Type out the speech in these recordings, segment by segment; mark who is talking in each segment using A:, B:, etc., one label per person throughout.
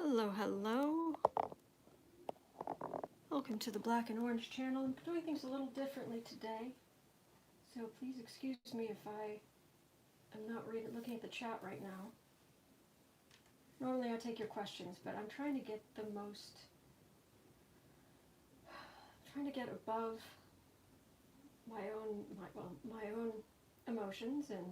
A: Hello, hello. Welcome to the Black and Orange channel. I'm doing things a little differently today, so please excuse me if I am not looking at the chat right now. Normally I take your questions, but I'm trying to get above my own emotions and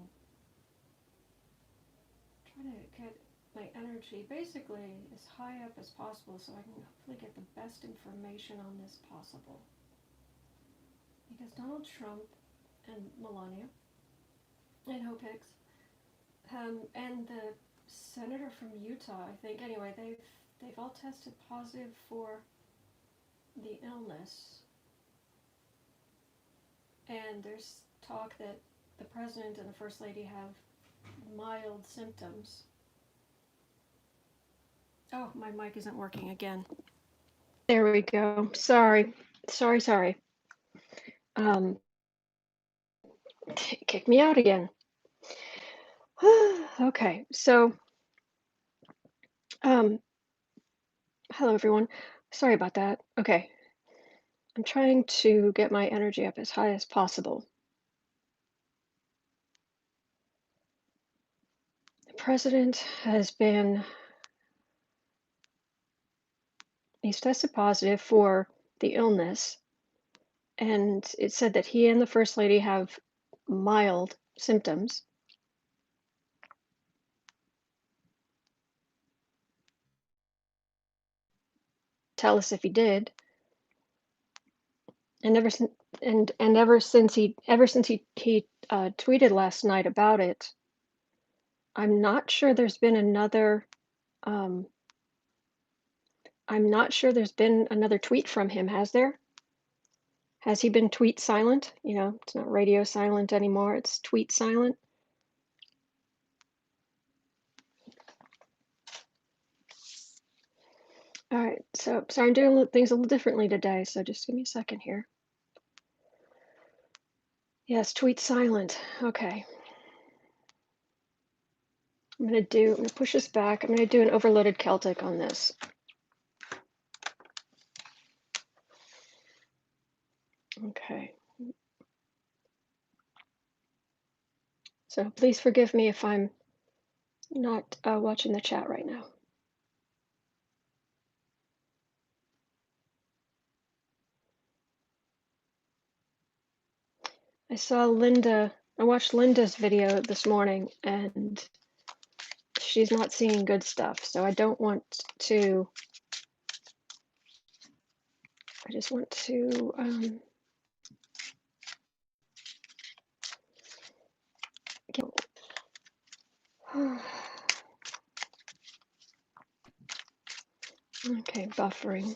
A: trying to get my energy basically as high up as possible so I can hopefully get the best information on this possible. Because Donald Trump and Melania and Hope Hicks and the senator from Utah, I think, anyway, they've all tested positive for the illness. And there's talk that the president and the first lady have mild symptoms. Oh, my mic isn't working again. There we go. Sorry. Kick me out again. Okay, so, hello everyone. Sorry about that. Okay. I'm trying to get my energy up as high as possible. The president he's tested positive for the illness, and it said that he and the first lady have mild symptoms. Tell us if he did. And ever since he tweeted last night about it, I'm not sure there's been another tweet from him, has there? Has he been tweet silent? You know, it's not radio silent anymore, it's tweet silent. All right, so I'm doing things a little differently today, so just give me a second here. Yes, tweet silent. Okay. I'm gonna push this back. I'm gonna do an overloaded Celtic on this. Okay. So please forgive me if I'm not watching the chat right now. I watched Linda's video this morning, and she's not seeing good stuff, so I just want to okay, buffering.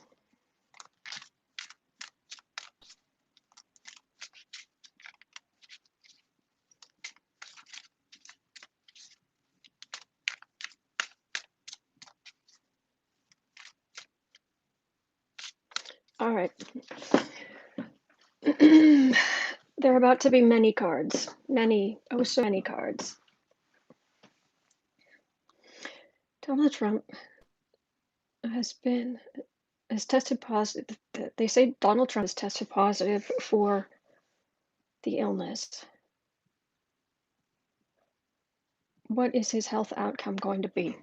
A: All right. There are about to be many cards. So many cards. Donald Trump has tested positive. They say Donald Trump has tested positive for the illness. What is his health outcome going to be?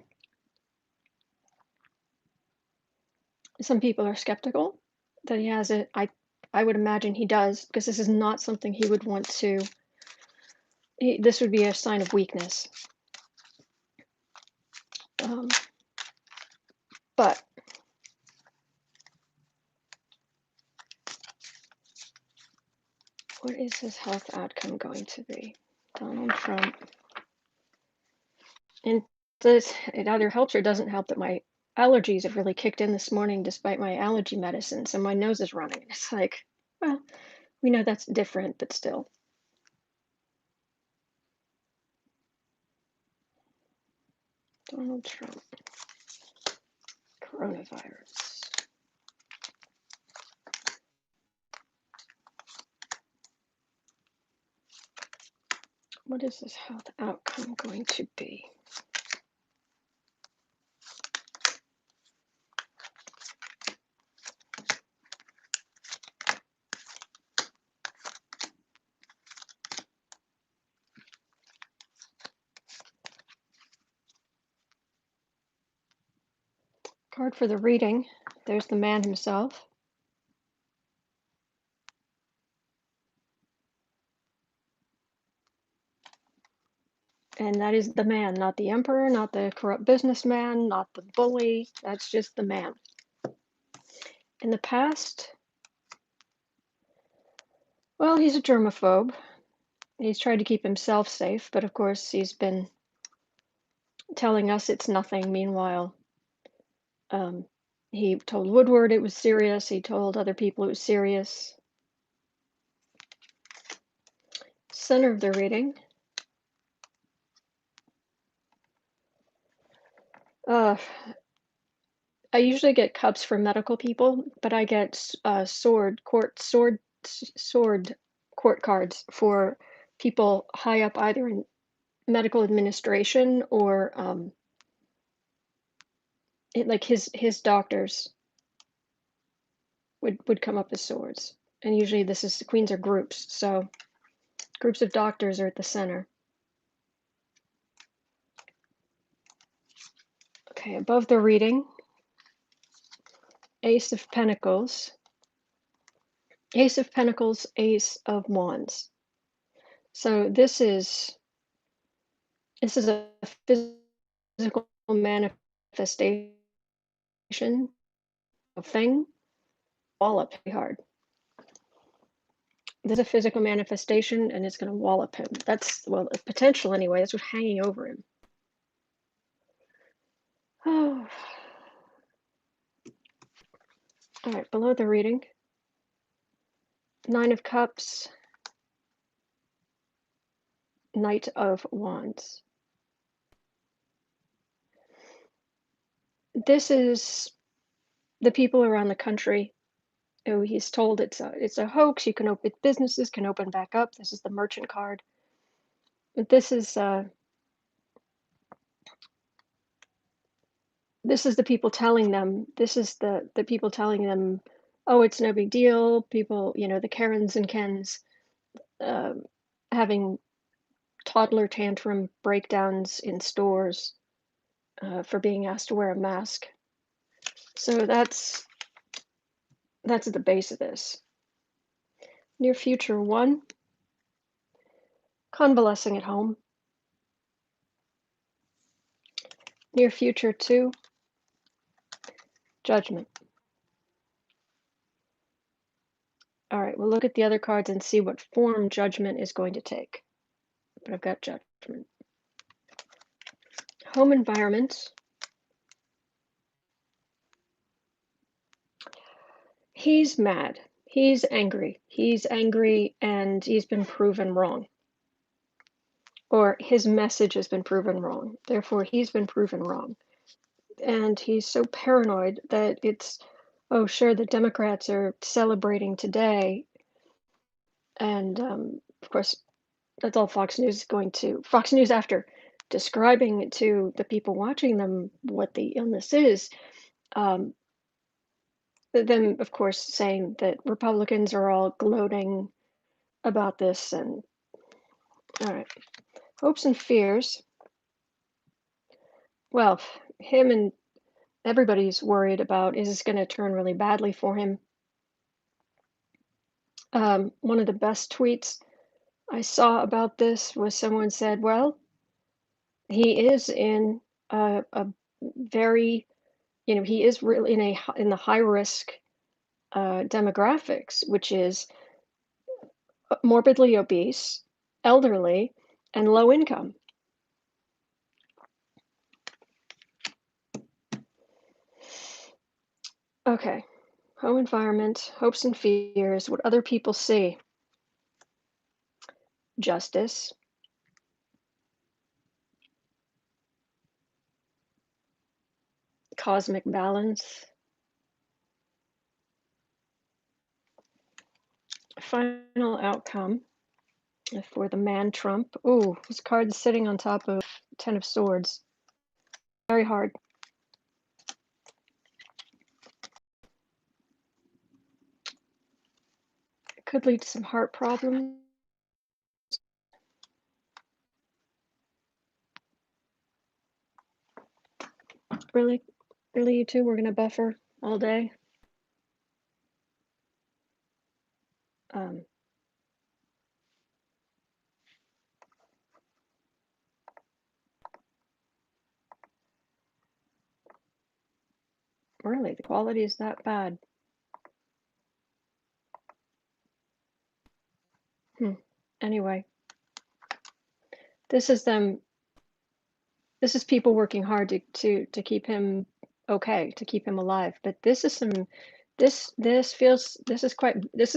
A: Some people are skeptical that he has it. I would imagine he does, because this is not something he would want to. This would be a sign of weakness. But what is his health outcome going to be? Donald Trump. And it either helps or doesn't help that my allergies have really kicked in this morning despite my allergy medicine, so my nose is running. It's like, well, we know that's different, but still. Donald Trump. Coronavirus. What is this health outcome going to be? Card for the reading. There's the man himself. And that is the man, not the emperor, not the corrupt businessman, not the bully. That's just the man. In the past, well, he's a germaphobe. He's tried to keep himself safe, but of course he's been telling us it's nothing. Meanwhile, he told Woodward it was serious. He told other people it was serious. Center of the reading. I usually get cups for medical people, but I get sword court cards for people high up either in medical administration or like his doctors would come up as swords. And usually the queens are groups, so groups of doctors are at the center. Okay, above the reading, Ace of Pentacles, Ace of Pentacles, Ace of Wands. So this is a physical manifestation of thing, wallop pretty hard. There's a physical manifestation and it's going to wallop him. That's, well, a potential anyway. That's what's hanging over him. Oh. All right, below the reading, Nine of Cups, Knight of Wands. This is the people around the country who he's told it's a hoax. You can open businesses can open back up. This is the Merchant card. But this is the people telling them. This is the people telling them, oh, it's no big deal. People, the Karens and Kens, having toddler tantrum breakdowns in stores for being asked to wear a mask. So that's the base of this. Near future 1, convalescing at home. Near future 2, Judgment. All right, we'll look at the other cards and see what form Judgment is going to take. But I've got Judgment. Home environment. He's mad. He's angry. He's angry and he's been proven wrong. Or his message has been proven wrong. Therefore, he's been proven wrong. And he's so paranoid that it's, oh, sure, the Democrats are celebrating today. And, of course, that's all Fox News is going to. Fox News, after describing to the people watching them what the illness is, then, of course, saying that Republicans are all gloating about this. And, all right, hopes and fears. Well, him and everybody's worried about, is this going to turn really badly for him? One of the best tweets I saw about this was someone said, well, he is in a very, he is really in the high risk demographics, which is morbidly obese, elderly, and low income. Okay, home environment, hopes and fears, what other people see. Justice. Cosmic balance. Final outcome for the man Trump. Ooh, this card's sitting on top of 10 of Swords. Very hard. It could lead to some heart problems. Really? Really, you two, we're gonna buffer all day. Really, the quality is that bad. Anyway, this is them. This is people working hard to keep him okay, to keep him alive. But this is some. This feels. This is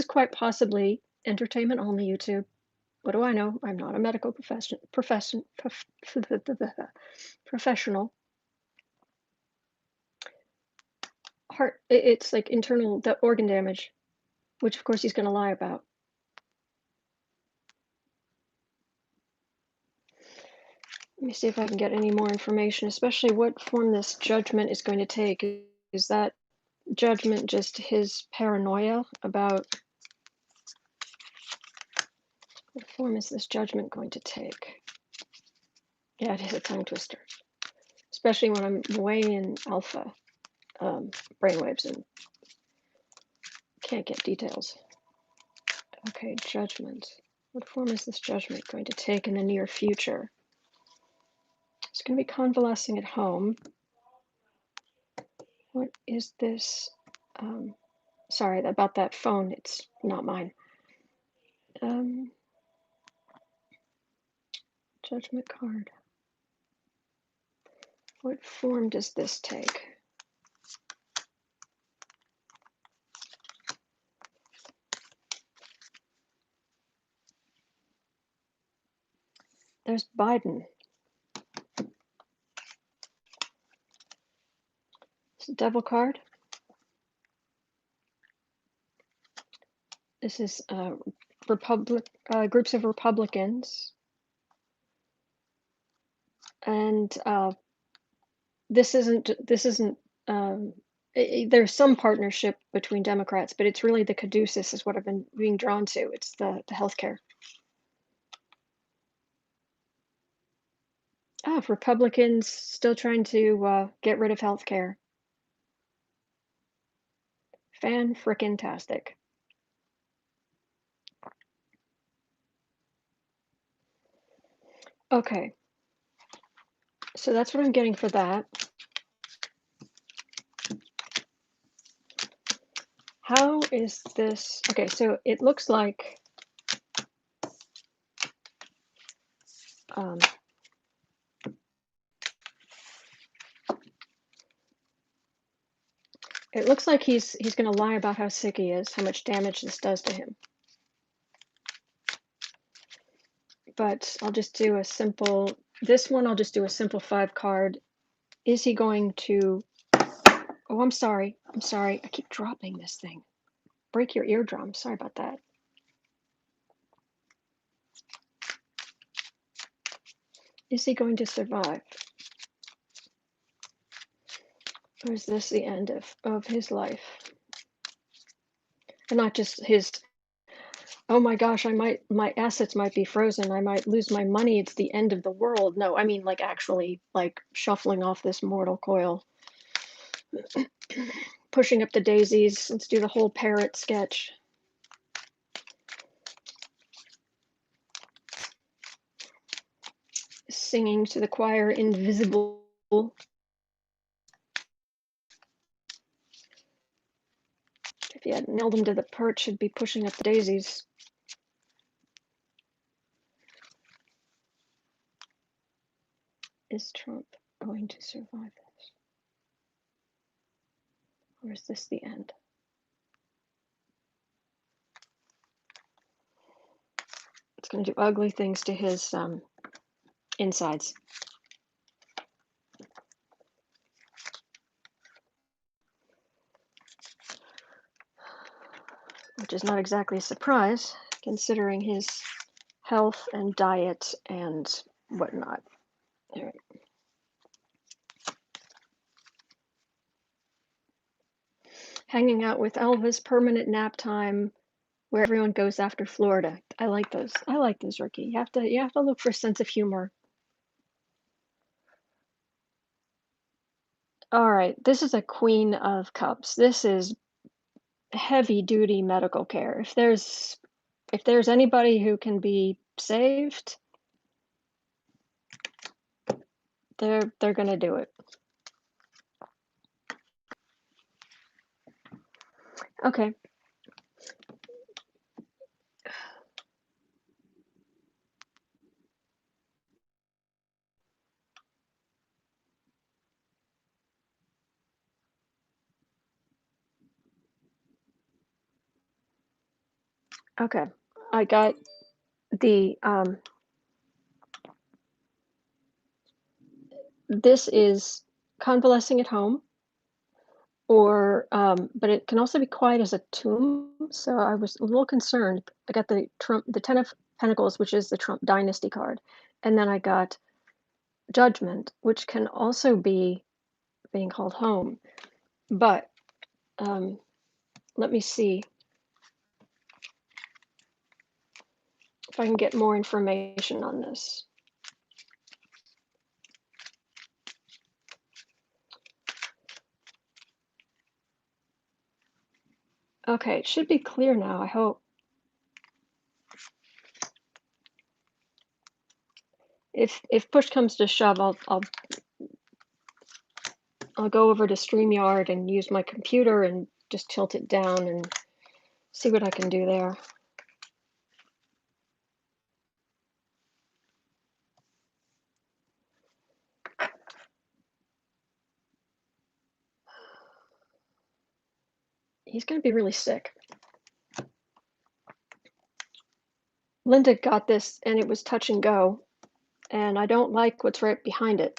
A: quite possibly entertainment only. YouTube. What do I know? I'm not a medical professional. It's like internal organ damage, which of course he's going to lie about. Let me see if I can get any more information, especially what form this judgment is going to take. Is that judgment just his paranoia about what form is this judgment going to take? Yeah, it is a tongue twister, especially when I'm way in alpha brainwaves and can't get details. Okay, judgment. What form is this judgment going to take in the near future? It's going to be convalescing at home. What is this? Sorry about that phone. It's not mine. Judgment card. What form does this take? There's Biden. It's a devil card. This is groups of Republicans. And this isn't there's some partnership between Democrats, but it's really the caduceus is what I've been being drawn to. It's the healthcare. Republicans still trying to get rid of healthcare. Fan-frickin-tastic. Okay. So that's what I'm getting for that. How is this? Okay, so it looks like he's going to lie about how sick he is, how much damage this does to him. But I'll just do a simple. This one I'll just do a simple 5 card. Is he going to? Oh, I'm sorry. I keep dropping this thing. Break your eardrum. Sorry about that. Is he going to survive? Or is this the end of his life? And not just his, oh my gosh, my assets might be frozen. I might lose my money. It's the end of the world. No, I mean like actually like shuffling off this mortal coil. Pushing up the daisies. Let's do the whole parrot sketch. Singing to the choir, invisible. If you had nailed him to the perch, he'd be pushing up the daisies. Is Trump going to survive this? Or is this the end? It's going to do ugly things to his insides. Which is not exactly a surprise, considering his health and diet and whatnot. All right. Hanging out with Elvis, permanent nap time, where everyone goes after Florida. I like those. Ricky. You have to look for a sense of humor. All right, this is a Queen of Cups. This is heavy duty medical care. If there's anybody who can be saved, they're gonna do it. Okay. Okay. I got the this is convalescing at home, or but it can also be quiet as a tomb. So I was a little concerned. I got the Ten of Pentacles, which is the Trump dynasty card, and then I got Judgment, which can also be being called home. But let me see if I can get more information on this. Okay, it should be clear now, I hope. If push comes to shove, I'll go over to StreamYard and use my computer and just tilt it down and see what I can do there. He's going to be really sick. Linda got this and it was touch and go, and I don't like what's right behind it.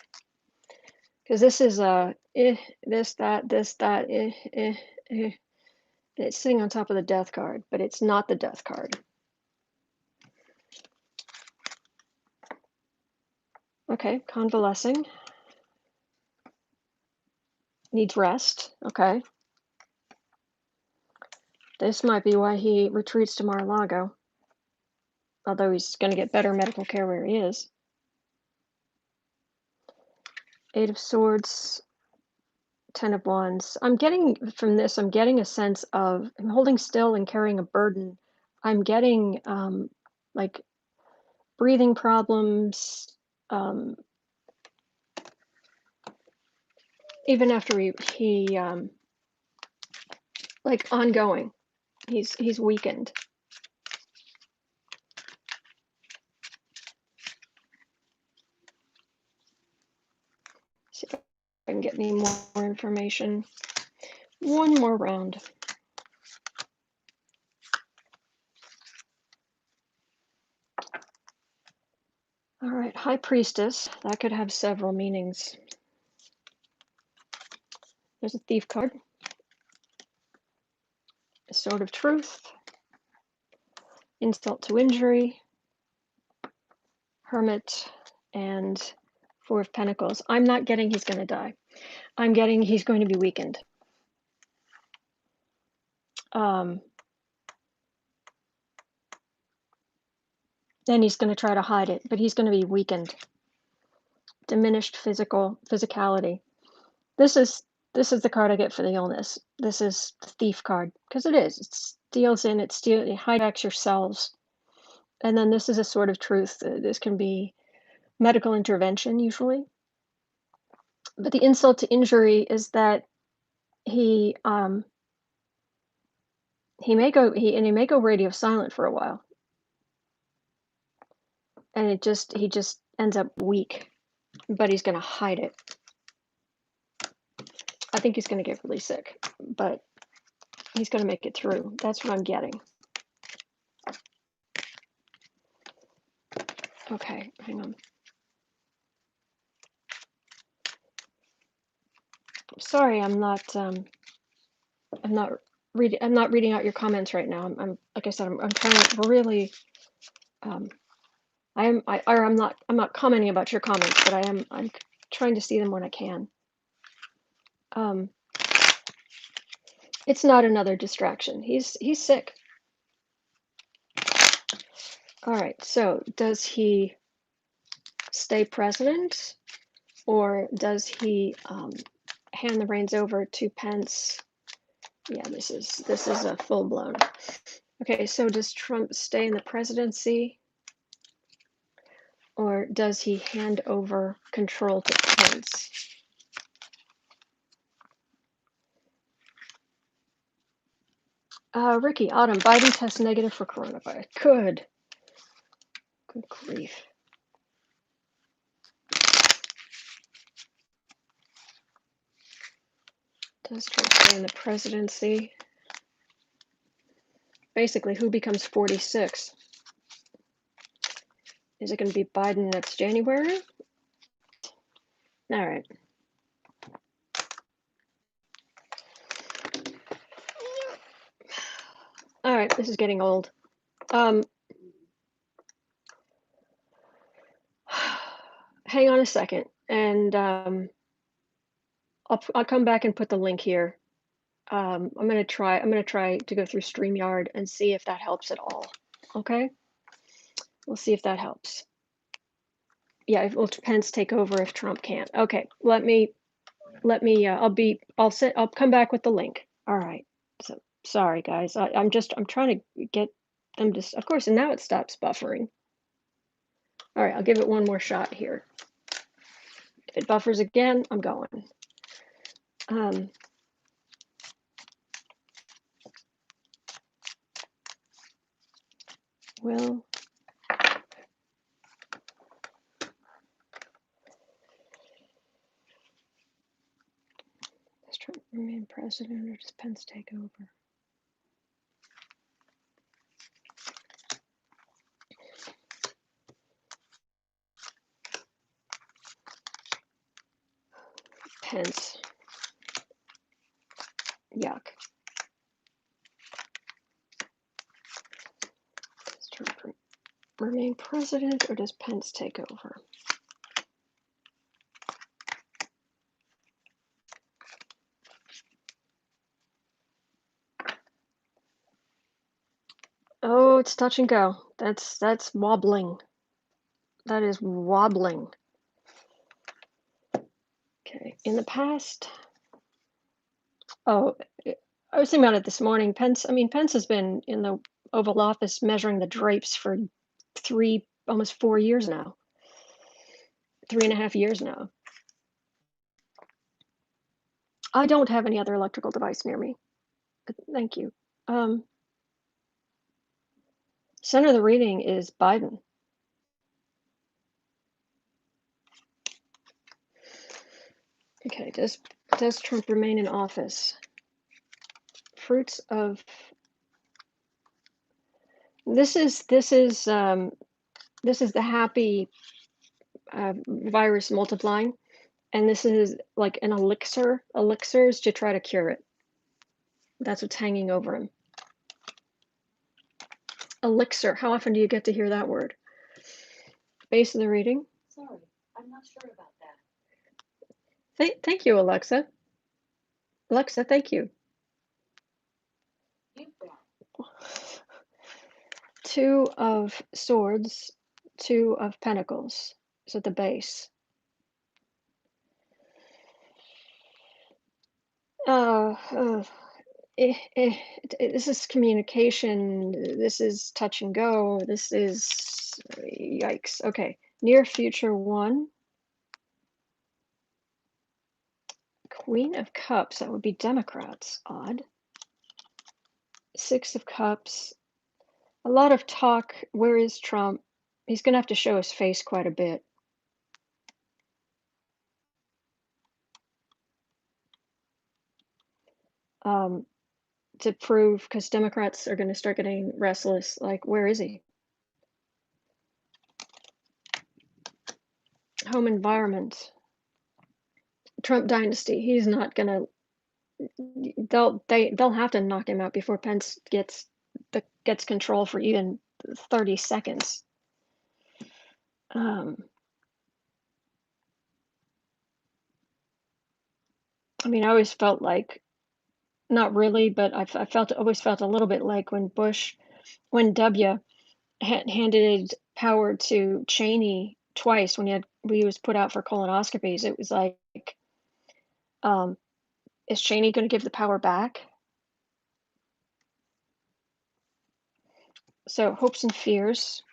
A: Because this is this, that, It's sitting on top of the death card, but it's not the death card. Okay, convalescing. Needs rest. Okay. This might be why he retreats to Mar-a-Lago. Although he's going to get better medical care where he is. Eight of Swords, Ten of Wands. I'm getting from this, I'm getting a sense of him holding still and carrying a burden. I'm getting like breathing problems, even after he like ongoing. He's weakened. See if I can get any more information. One more round. All right, High Priestess. That could have several meanings. There's a Thief card. A Sword of Truth. Insult to Injury. Hermit. And Four of Pentacles. I'm not getting he's going to die. I'm getting he's going to be weakened. Then he's going to try to hide it, but he's going to be weakened. Diminished physicality. This is the card I get for the illness. This is the Thief card, because it is. It steals in, it hijacks yourselves. And then this is a Sword of Truth. This can be medical intervention usually. But the insult to injury is that he may go radio silent for a while. And he just ends up weak, but he's going to hide it. I think he's going to get really sick, but he's going to make it through. That's what I'm getting. Okay, hang on. Sorry, I'm not reading out your comments right now. I'm like I said, I'm trying to really I'm not commenting about your comments, but I'm trying to see them when I can. It's not another distraction. He's sick. All right, so does he stay president, or does he hand the reins over to Pence. Yeah, this is a full-blown. Okay, so does Trump stay in the presidency, or does he hand over control to Pence? Ricky, Autumn, Biden tests negative for coronavirus. Good grief. Does Trump stay in the presidency? Basically, who becomes 46? Is it going to be Biden next January? All right. All right, this is getting old. Hang on a second, and I'll come back and put the link here. I'm gonna try to go through StreamYard and see if that helps at all. Okay, we'll see if that helps. Yeah, will Pence take over if Trump can't? Okay, let me. I'll come back with the link. All right. So sorry guys. I'm trying to get them to. Of course, and now it stops buffering. All right, I'll give it one more shot here. If it buffers again, I'm going. Well, does Trump remain president or does Pence take over? Pence. Yuck. Does Trump remain president or does Pence take over? Oh, it's touch and go. That's wobbling. That is wobbling. Okay, in the past. Oh, I was thinking about it this morning. Pence has been in the Oval Office measuring the drapes for almost 4 years now. 3.5 years now. I don't have any other electrical device near me. Thank you. Center of the reading is Biden. Okay, does Trump remain in office? Fruits of this is the happy virus multiplying, and this is like an elixirs to try to cure it. That's what's hanging over him. Elixir. How often do you get to hear that word? Base of the reading.
B: Sorry, I'm not sure about that.
A: Thank you, Alexa. Alexa, thank you.
B: You bet.
A: 2 of swords, 2 of pentacles. Is at the base. This is communication. This is touch and go. This is yikes. Okay, near future 1. Queen of Cups. That would be Democrats. Odd. 6 of Cups. A lot of talk. Where is Trump? He's going to have to show his face quite a bit. To prove, because Democrats are going to start getting restless. Like, where is he? Home environment. Trump dynasty. He's not going to. They'll have to knock him out before Pence gets control for even 30 seconds. I always felt like, not really, but I always felt a little bit like when W handed power to Cheney twice when he was put out for colonoscopies. It was like Is Cheney going to give the power back? So hopes and fears.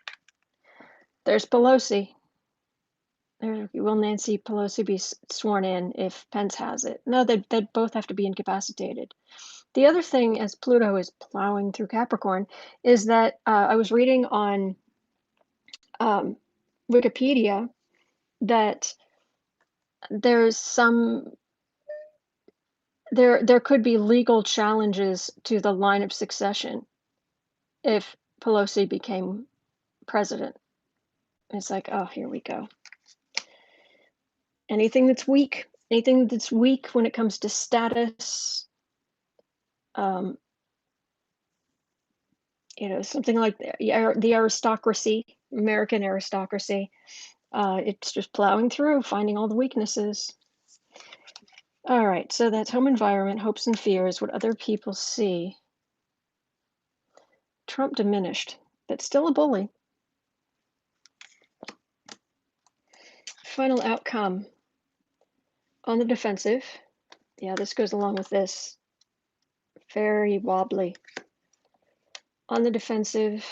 A: There's Pelosi. Will Nancy Pelosi be sworn in if Pence has it? No, they'd both have to be incapacitated. The other thing, as Pluto is plowing through Capricorn, is that I was reading on Wikipedia that there's there could be legal challenges to the line of succession if Pelosi became president. It's like, oh, here we go. Anything that's weak when it comes to status, something like the aristocracy, American aristocracy, it's just plowing through, finding all the weaknesses. All right, so that's home environment, hopes and fears, what other people see. Trump diminished, but still a bully. Final outcome. On the defensive. Yeah, this goes along with this. Very wobbly. On the defensive.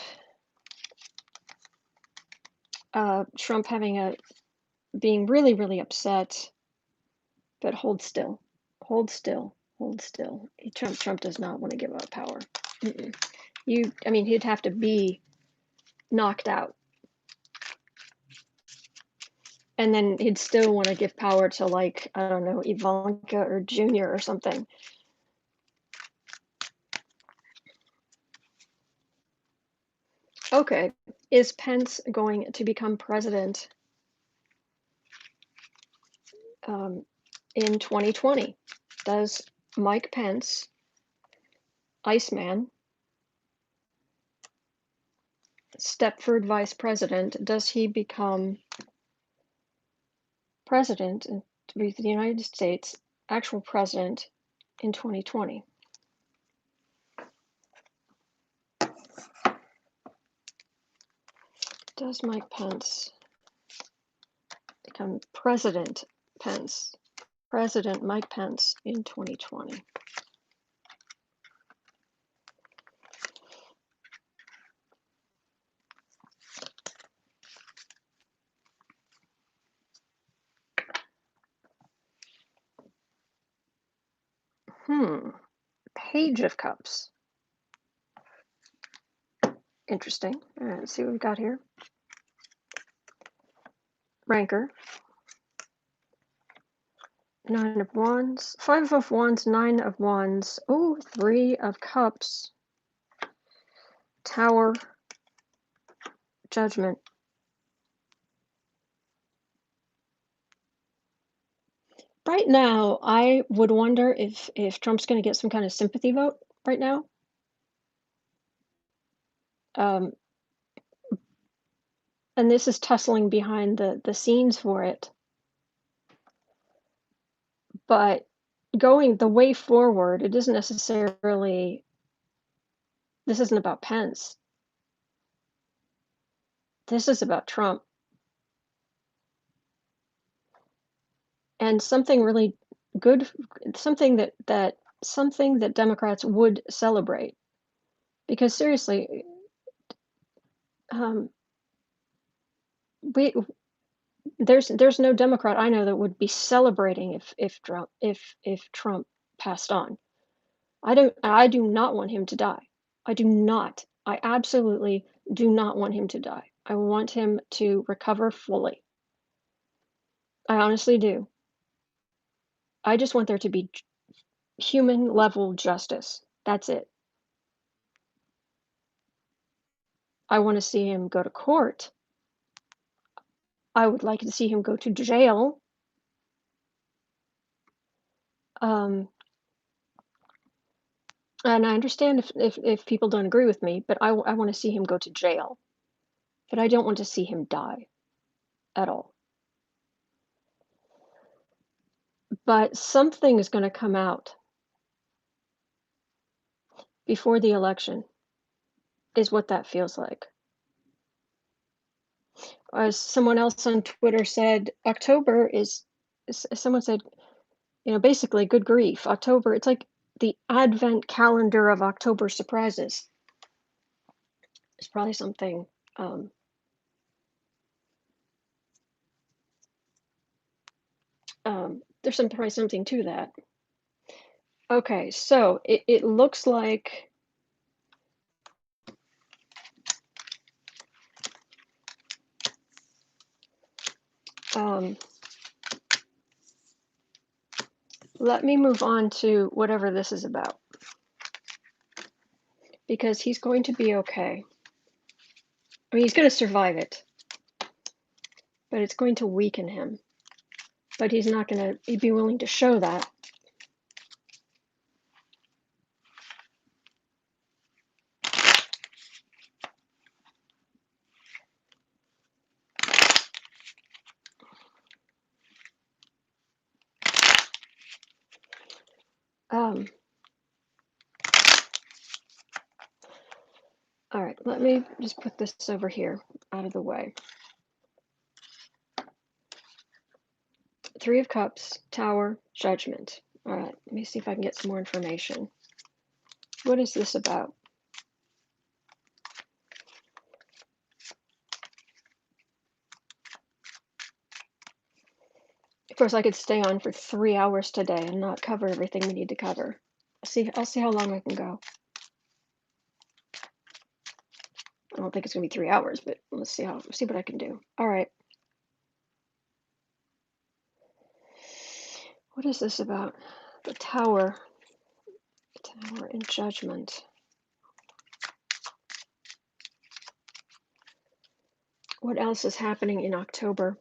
A: Trump being really, really upset, but hold still. Trump does not want to give up power. He'd have to be knocked out. And then he'd still want to give power to, like, I don't know, Ivanka or Junior or something. Okay, is Pence going to become president in 2020? Does Mike Pence, Iceman, Stepford vice president, does he become president of the United States, actual president in 2020? Does Mike Pence become President Mike Pence in 2020? Page of Cups. Interesting. All right, let's see what we've got here. Rancor. 9 of Wands. 5 of Wands, 9 of Wands. Oh, 3 of Cups. Tower. Judgment. Right now, I would wonder if Trump's going to get some kind of sympathy vote right now. And this is tussling behind the scenes for it. But going the way forward, it isn't necessarily, this isn't about Pence. This is about Trump. And something really good, something that Democrats would celebrate. Because seriously, there's no Democrat I know that would be celebrating if Trump passed on. I do not want him to die. I absolutely do not want him to die. I want him to recover fully. I honestly do. I just want there to be human level justice. That's it. I want to see him go to court. I would like to see him go to jail. And I understand if people don't agree with me, but I want to see him go to jail. But I don't want to see him die at all. But something is going to come out before the election, is what that feels like. As someone else on Twitter said, someone said, basically, good grief. October, it's like the advent calendar of October surprises. It's probably something, there's probably something to that. Okay, so it looks like let me move on to whatever this is about, because he's going to be okay. I mean, he's going to survive it, but it's going to weaken him. But he's not going to be willing to show that. All right, let me just put this over here, out of the way. Three of Cups, Tower, Judgment. All right, let me see if I can get some more information. What is this about? Of course, I could stay on for 3 hours today and not cover everything we need to cover. I'll see how long I can go. I don't think it's gonna be 3 hours, but let's see what I can do. All right. What is this about? The Tower. Tower and Judgment. What else is happening in October?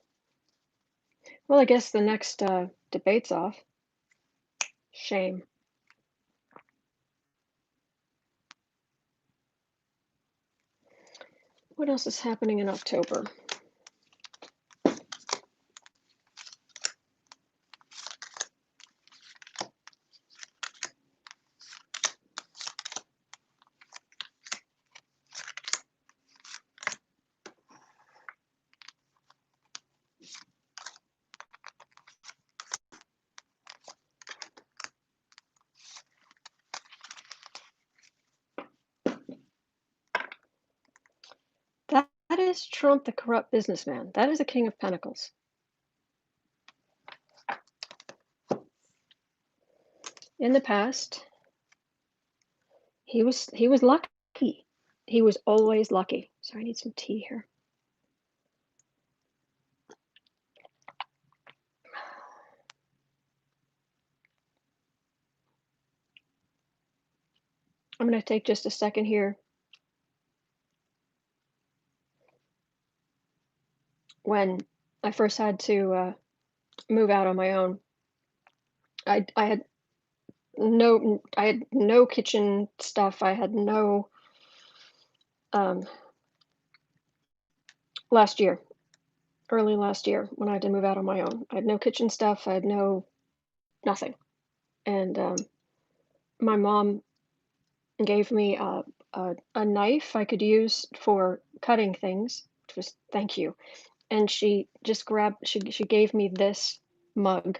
A: Well, I guess the next debate's off. Shame. What else is happening in October? That is Trump, the corrupt businessman. That is a King of Pentacles. In the past, he was lucky. He was always lucky. So I need some tea here. I'm going to take just a second here. When I first had to move out on my own, I had no kitchen stuff. I had no early last year when I had to move out on my own. I had no kitchen stuff. I had nothing. And my mom gave me a knife I could use for cutting things, which was thank you. And she just she gave me this mug.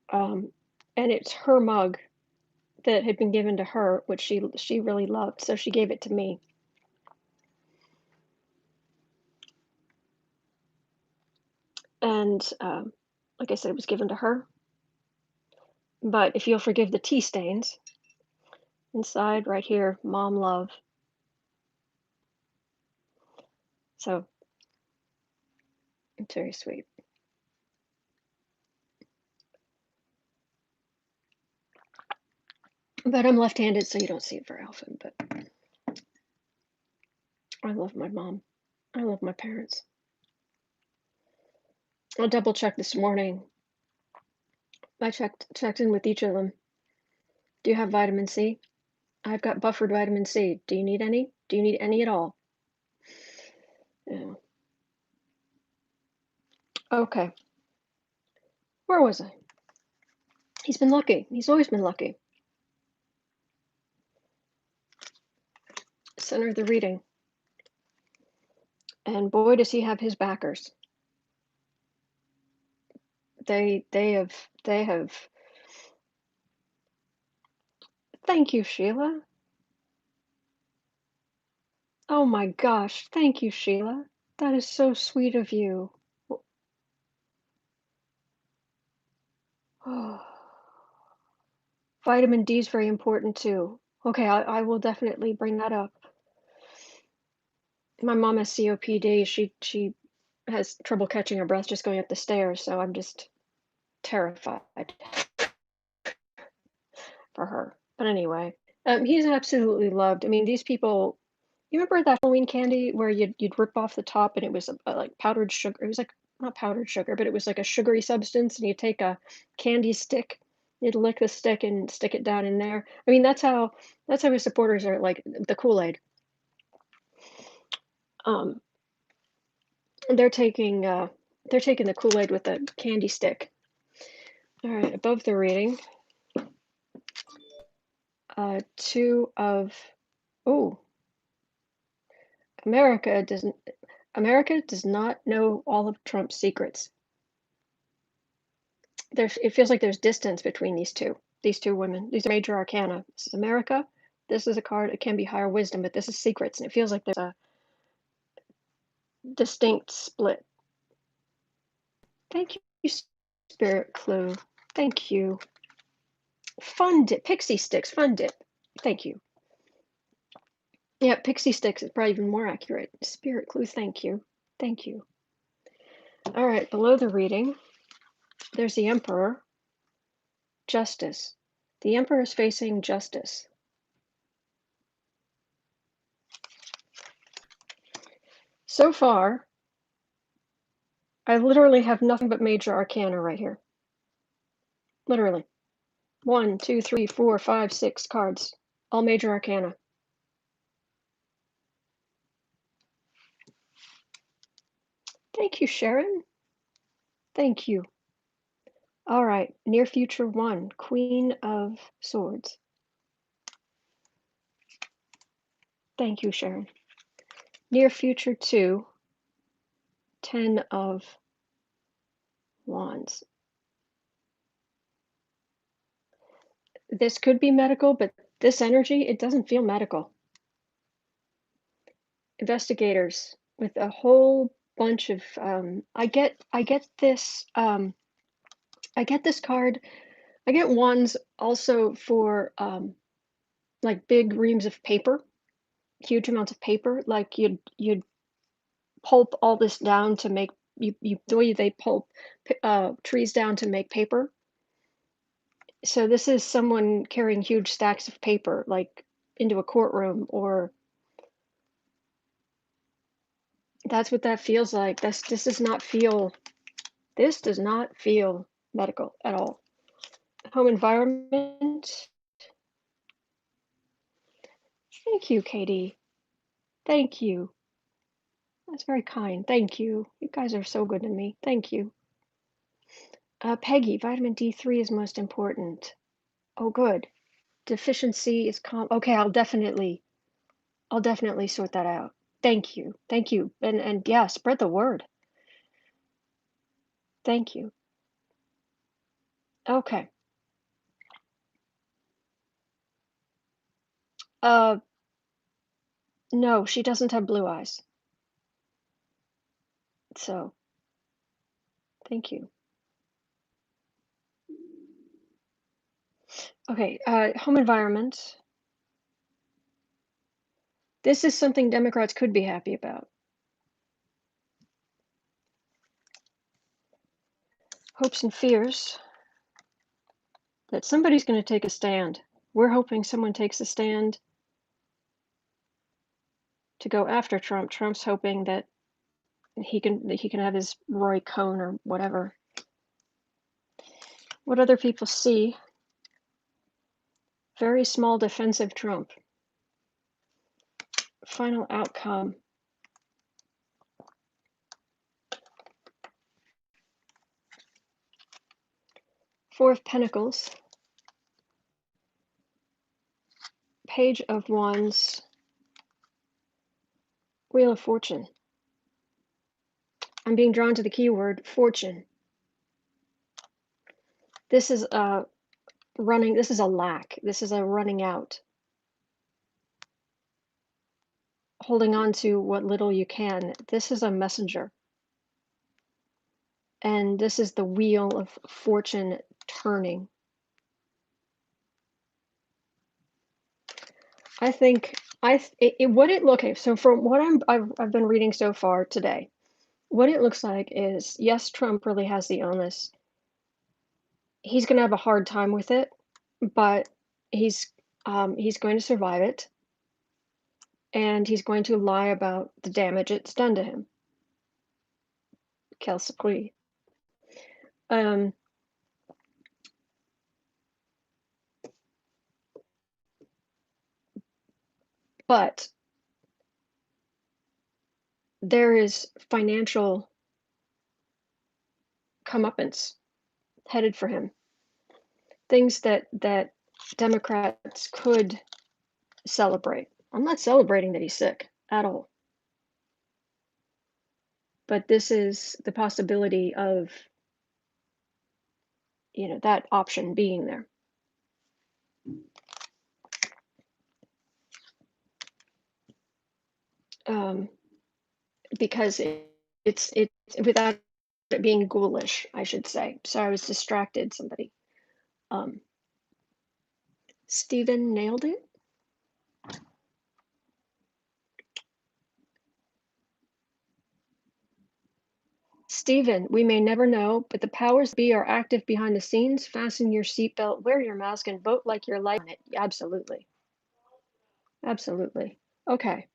A: And it's her mug that had been given to her, which she really loved, so she gave it to me. And like I said, it was given to her. But if you'll forgive the tea stains, inside right here, mom love. So it's very sweet. But I'm left-handed, so you don't see it very often. But I love my mom. I love my parents. I'll double check this morning. I checked in with each of them. Do you have vitamin C? I've got buffered vitamin C. Do you need any? Do you need any at all? Yeah. Okay. Where was I? He's been lucky. He's always been lucky. Center of the reading. And boy, does he have his backers. They have. Thank you, Sheila. Oh my gosh, thank you, Sheila. That is so sweet of you. Oh, vitamin D is very important too. Okay, I will definitely bring that up. My mom has COPD. She has trouble catching her breath just going up the stairs, so I'm just terrified for her. But anyway, he's absolutely loved. I mean, these people. You remember that Halloween candy where you'd rip off the top and it was like powdered sugar? It was like not powdered sugar, but it was like a sugary substance, and you take a candy stick, you'd lick the stick and stick it down in there. I mean, that's how his supporters are like the Kool-Aid. Um, and they're taking the Kool-Aid with a candy stick. All right, above the reading, two of oh, America doesn't. America does not know all of Trump's secrets. It feels like there's distance between these two women. These are major arcana. This is America. This is a card. It can be higher wisdom, but this is secrets, and it feels like there's a distinct split. Thank you, Spirit Clue. Thank you. Fun dip, pixie sticks, fun dip. Thank you. Yeah, pixie sticks is probably even more accurate. Spirit Clue, thank you. Thank you. All right, below the reading, there's the Emperor. Justice. The Emperor is facing justice. So far, I literally have nothing but major arcana right here. Literally. 1, 2, 3, 4, 5, 6 cards. All major arcana. Thank you, Sharon. Thank you. All right. Near future 1, Queen of Swords. Thank you, Sharon. Near future 2, 10 of Wands. This could be medical, but this energy, it doesn't feel medical. Investigators with a whole bunch of I get this I get this card. I get wands also for like big reams of paper, huge amounts of paper. Like you'd pulp all this down to make you the way they pulp trees down to make paper. So this is someone carrying huge stacks of paper, like into a courtroom, or that's what that feels like. This does not feel medical at all. Home environment. Thank you, Katie. Thank you. That's very kind. Thank you. You guys are so good to me. Thank you. Peggy, vitamin D3 is most important. Oh, good. Deficiency is okay, I'll definitely sort that out. Thank you. Thank you. And yeah, spread the word. Thank you. Okay. Uh, no, she doesn't have blue eyes. So, thank you. Okay, home environment. This is something Democrats could be happy about. Hopes and fears that somebody's going to take a stand. We're hoping someone takes a stand to go after Trump. Trump's hoping that he can have his Roy Cohn or whatever. What other people see? Very small defensive Trump. Final outcome. Four of Pentacles. Page of Wands. Wheel of Fortune. I'm being drawn to the keyword fortune. This is a running. This is a lack. This is a running out. Holding on to what little you can. This is a messenger. And this is the wheel of fortune turning. I think okay, so from what I've been reading so far today, what it looks like is, yes, Trump really has the illness. He's going to have a hard time with it, but he's going to survive it, and he's going to lie about the damage it's done to him. Kelsey. But there is financial comeuppance headed for him. Things that Democrats could celebrate. I'm not celebrating that he's sick at all. But this is the possibility of, that option being there. Because it's without it being ghoulish, I should say. So I was distracted, somebody. Stephen nailed it. Stephen, we may never know, but the powers that be are active behind the scenes. Fasten your seatbelt, wear your mask, and vote like you're light on it. Absolutely. Absolutely. Okay.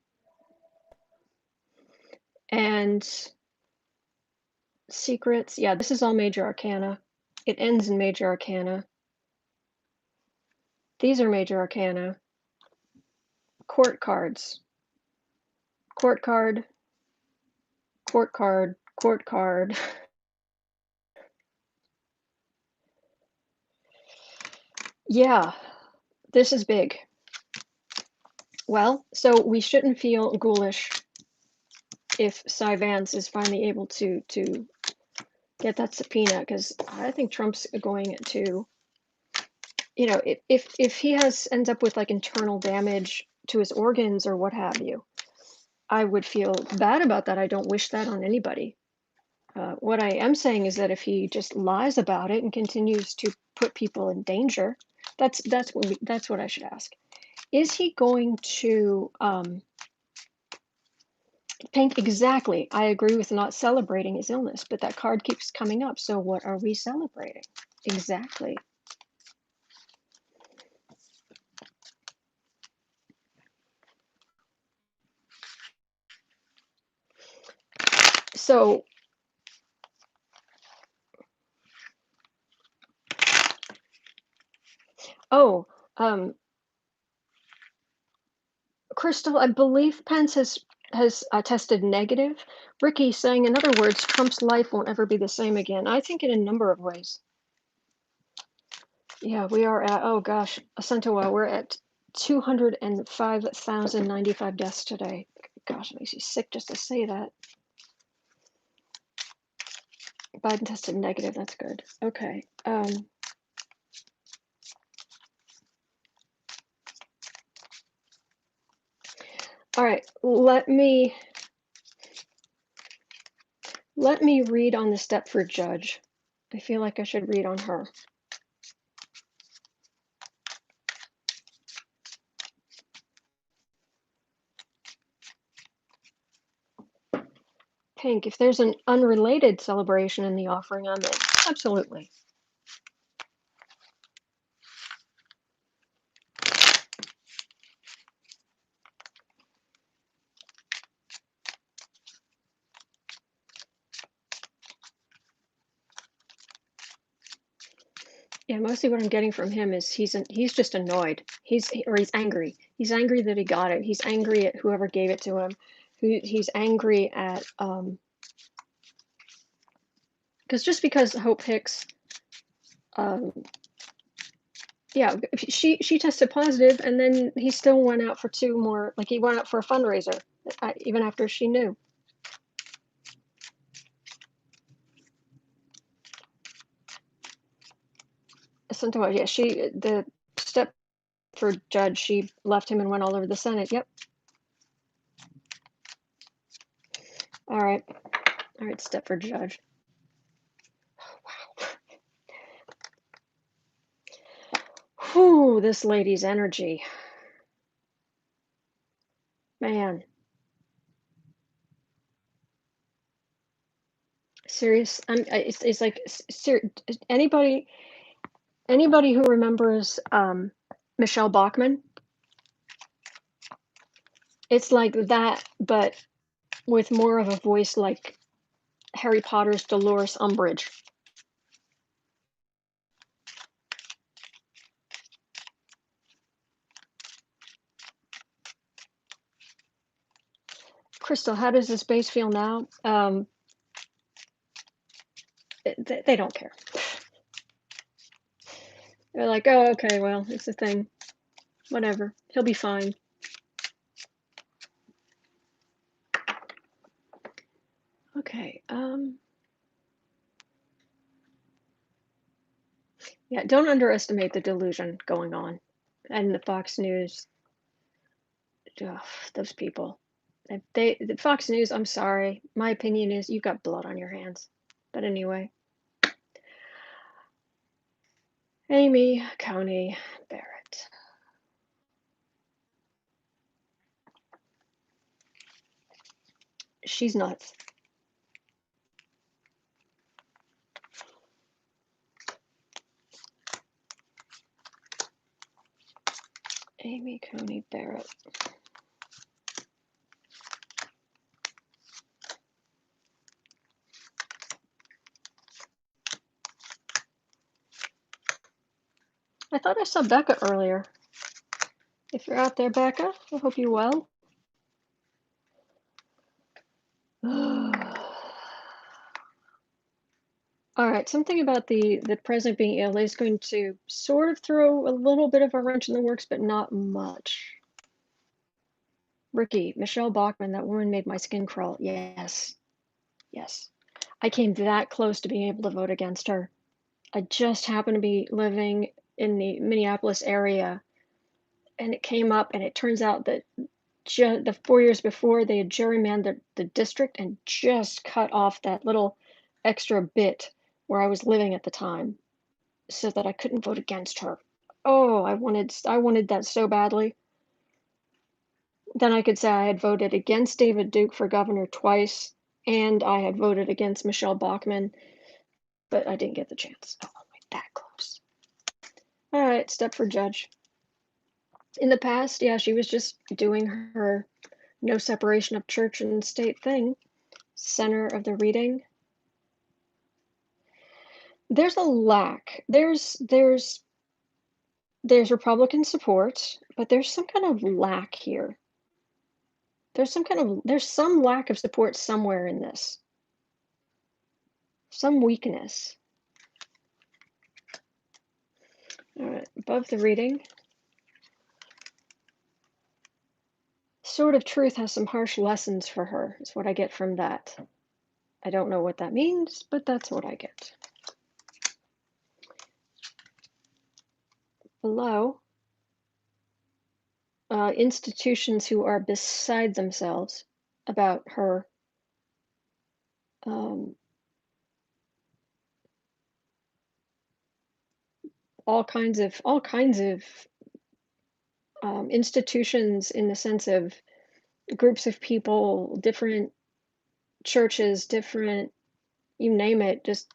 A: And secrets. Yeah, this is all major arcana. It ends in major arcana. These are major arcana. Court cards. Court card. Court card. Court card. Yeah, this is big. Well, so we shouldn't feel ghoulish if Cy Vance is finally able to get that subpoena, because I think Trump's going to, if he ends up with like internal damage to his organs or what have you, I would feel bad about that. I don't wish that on anybody. What I am saying is that if he just lies about it and continues to put people in danger, that's what I should ask. Is he going to Pink, exactly. I agree with not celebrating his illness, but that card keeps coming up. So what are we celebrating? Exactly. So Crystal, I believe Pence has tested negative. Ricky saying, in other words, Trump's life won't ever be the same again. I think in a number of ways. Yeah, we are at, oh gosh, Acentua, we're at 205,095 deaths today. Gosh, it makes you sick just to say that. Biden tested negative, that's good. Okay. All right, let me read on the Stepford-Judge. I feel like I should read on her. Pink, if there's an unrelated celebration in the offering, I'm in. Absolutely. Yeah, mostly what I'm getting from him is he's just annoyed. He's angry. He's angry that he got it. He's angry at whoever gave it to him. He's angry at because Hope Hicks, yeah, she tested positive, and then he still went out for two more. Like he went out for a fundraiser, even after she knew. Santoa, yeah, the Stepford-Judge, she left him and went all over the Senate. Yep. All right, Stepford-Judge. Wow. Whew, this lady's energy. Man. Serious. It's like anybody who remembers Michelle Bachmann, it's like that, but with more of a voice like Harry Potter's Dolores Umbridge. Crystal, how does this base feel now? They don't care. They're like, oh, okay, well, it's a thing. Whatever. He'll be fine. Okay. Yeah, don't underestimate the delusion going on. And the Fox News. Ugh, those people. The Fox News, I'm sorry. My opinion is you've got blood on your hands. But anyway. Amy, Coney, Barrett. She's nuts. Amy, Coney, Barrett. I thought I saw Becca earlier. If you're out there, Becca, I hope you're well. All right, something about the president being ill is going to sort of throw a little bit of a wrench in the works, but not much. Ricky, Michelle Bachmann, that woman made my skin crawl. Yes. Yes. I came that close to being able to vote against her. I just happened to be living in the Minneapolis area, and it came up, and it turns out that the 4 years before, they had gerrymandered the district and just cut off that little extra bit where I was living at the time so that I couldn't vote against her. Oh, I wanted that so badly. Then I could say I had voted against David Duke for governor twice, and I had voted against Michelle Bachmann, but I didn't get the chance. Oh, that close. All right, Stepford-Judge. In the past, yeah, she was just doing her no separation of church and state thing. Center of the reading. There's a lack. There's Republican support, but there's some kind of lack here. There's some lack of support somewhere in this. Some weakness. All right, above the reading. Sword of Truth has some harsh lessons for her, is what I get from that. I don't know what that means, but that's what I get. Below, institutions who are beside themselves about her all kinds of institutions in the sense of groups of people, different churches, different, you name it, just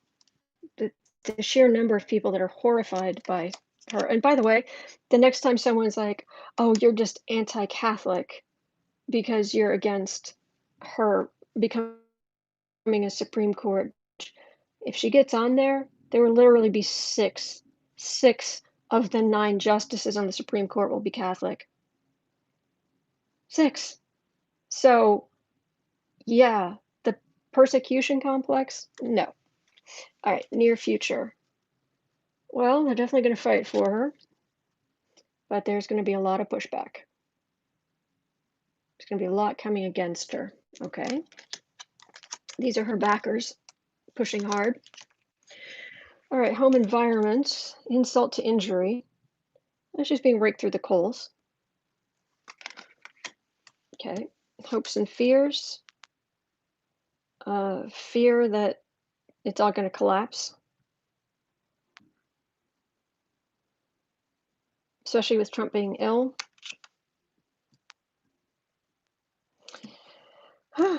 A: the sheer number of people that are horrified by her. And by the way, the next time someone's like, oh, you're just anti-Catholic because you're against her becoming a Supreme Court, if she gets on there, there will literally be six of the 9 justices on the Supreme Court will be Catholic. 6. So, yeah, the persecution complex, no. All right, near future. Well, they're definitely going to fight for her, but there's going to be a lot of pushback. There's going to be a lot coming against her, okay? These are her backers pushing hard. All right, home environment, insult to injury. And she's being raked through the coals. Okay, hopes and fears. Fear that it's all going to collapse, especially with Trump being ill.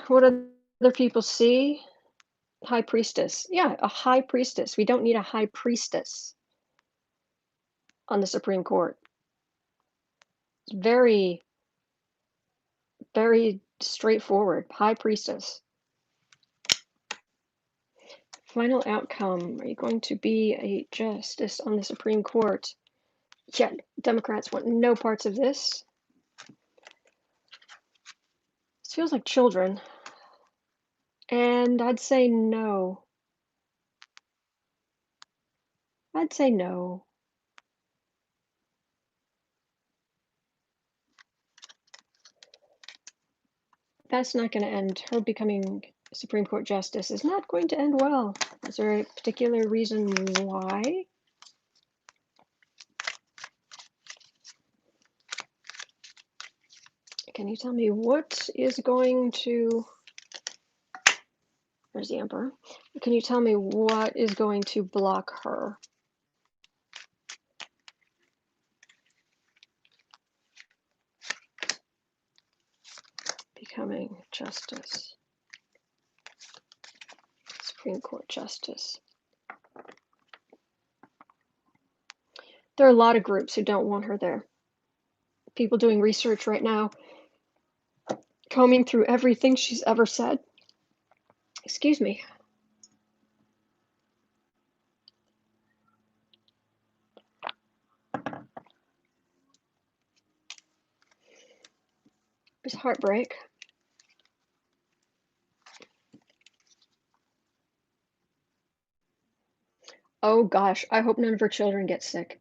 A: What other people see? High priestess. Yeah, a high priestess. We don't need a high priestess on the Supreme Court. It's very, very straightforward. High priestess. Final outcome. Are you going to be a justice on the Supreme Court? Yeah, Democrats want no parts of this. This feels like children. And I'd say no. I'd say no. That's not going to end. Her becoming Supreme Court Justice is not going to end well. Is there a particular reason why? Can you tell me what is going to... There's the Emperor. Can you tell me what is going to block her? Becoming Justice. Supreme Court Justice. There are a lot of groups who don't want her there. People doing research right now, combing through everything she's ever said. Excuse me. There's heartbreak. Oh gosh, I hope none of her children get sick.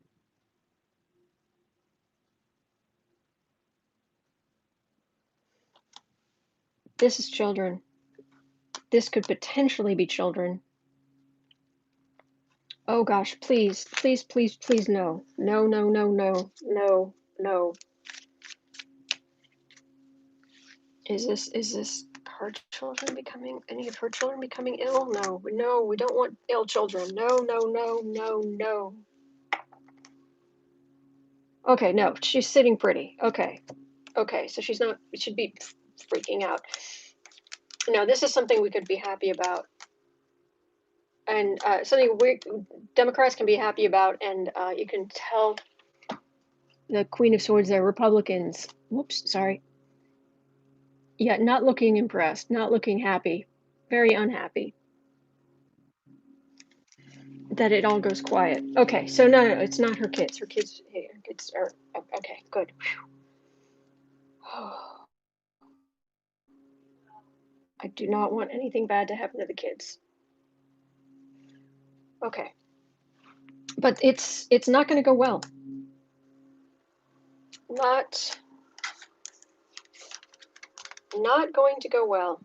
A: This is children. This could potentially be children. Oh gosh, please, please, please, please, no. No, no, no, no, no, no. Is this her children becoming, any of her children becoming ill? No, no, we don't want ill children. No, no, no, no, no. Okay, no, she's sitting pretty. Okay, okay, so she's not, we should be freaking out. No, this is something we could be happy about. And something Democrats can be happy about, and you can tell the Queen of Swords there, Republicans. Whoops, sorry. Yeah, not looking impressed, not looking happy, very unhappy that it all goes quiet. Okay, so no, it's not her kids. Her kids are okay. Good. I do not want anything bad to happen to the kids. Okay, but it's not going to go well. Not going to go well.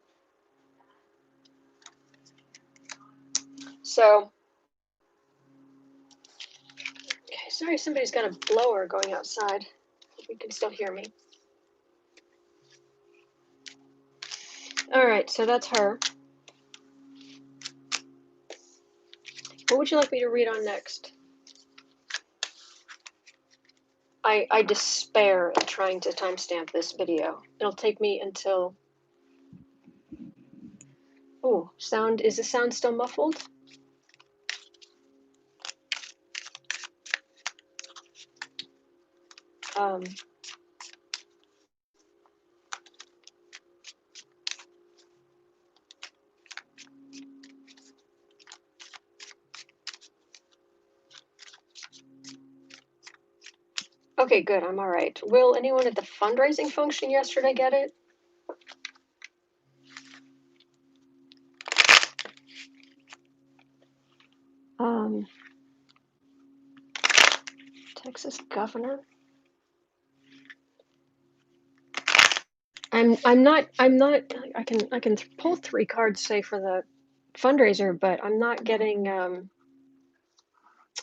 A: So, okay, sorry, somebody's got a blower going outside. You can still hear me. All right, so that's her. What would you like me to read on next? I despair at trying to timestamp this video. It'll take me until... Oh, sound, is the sound still muffled? Okay, good, I'm all right. Will anyone at the fundraising function yesterday get it? Texas governor. I'm not, I can pull 3 cards, say, for the fundraiser, but I'm not getting,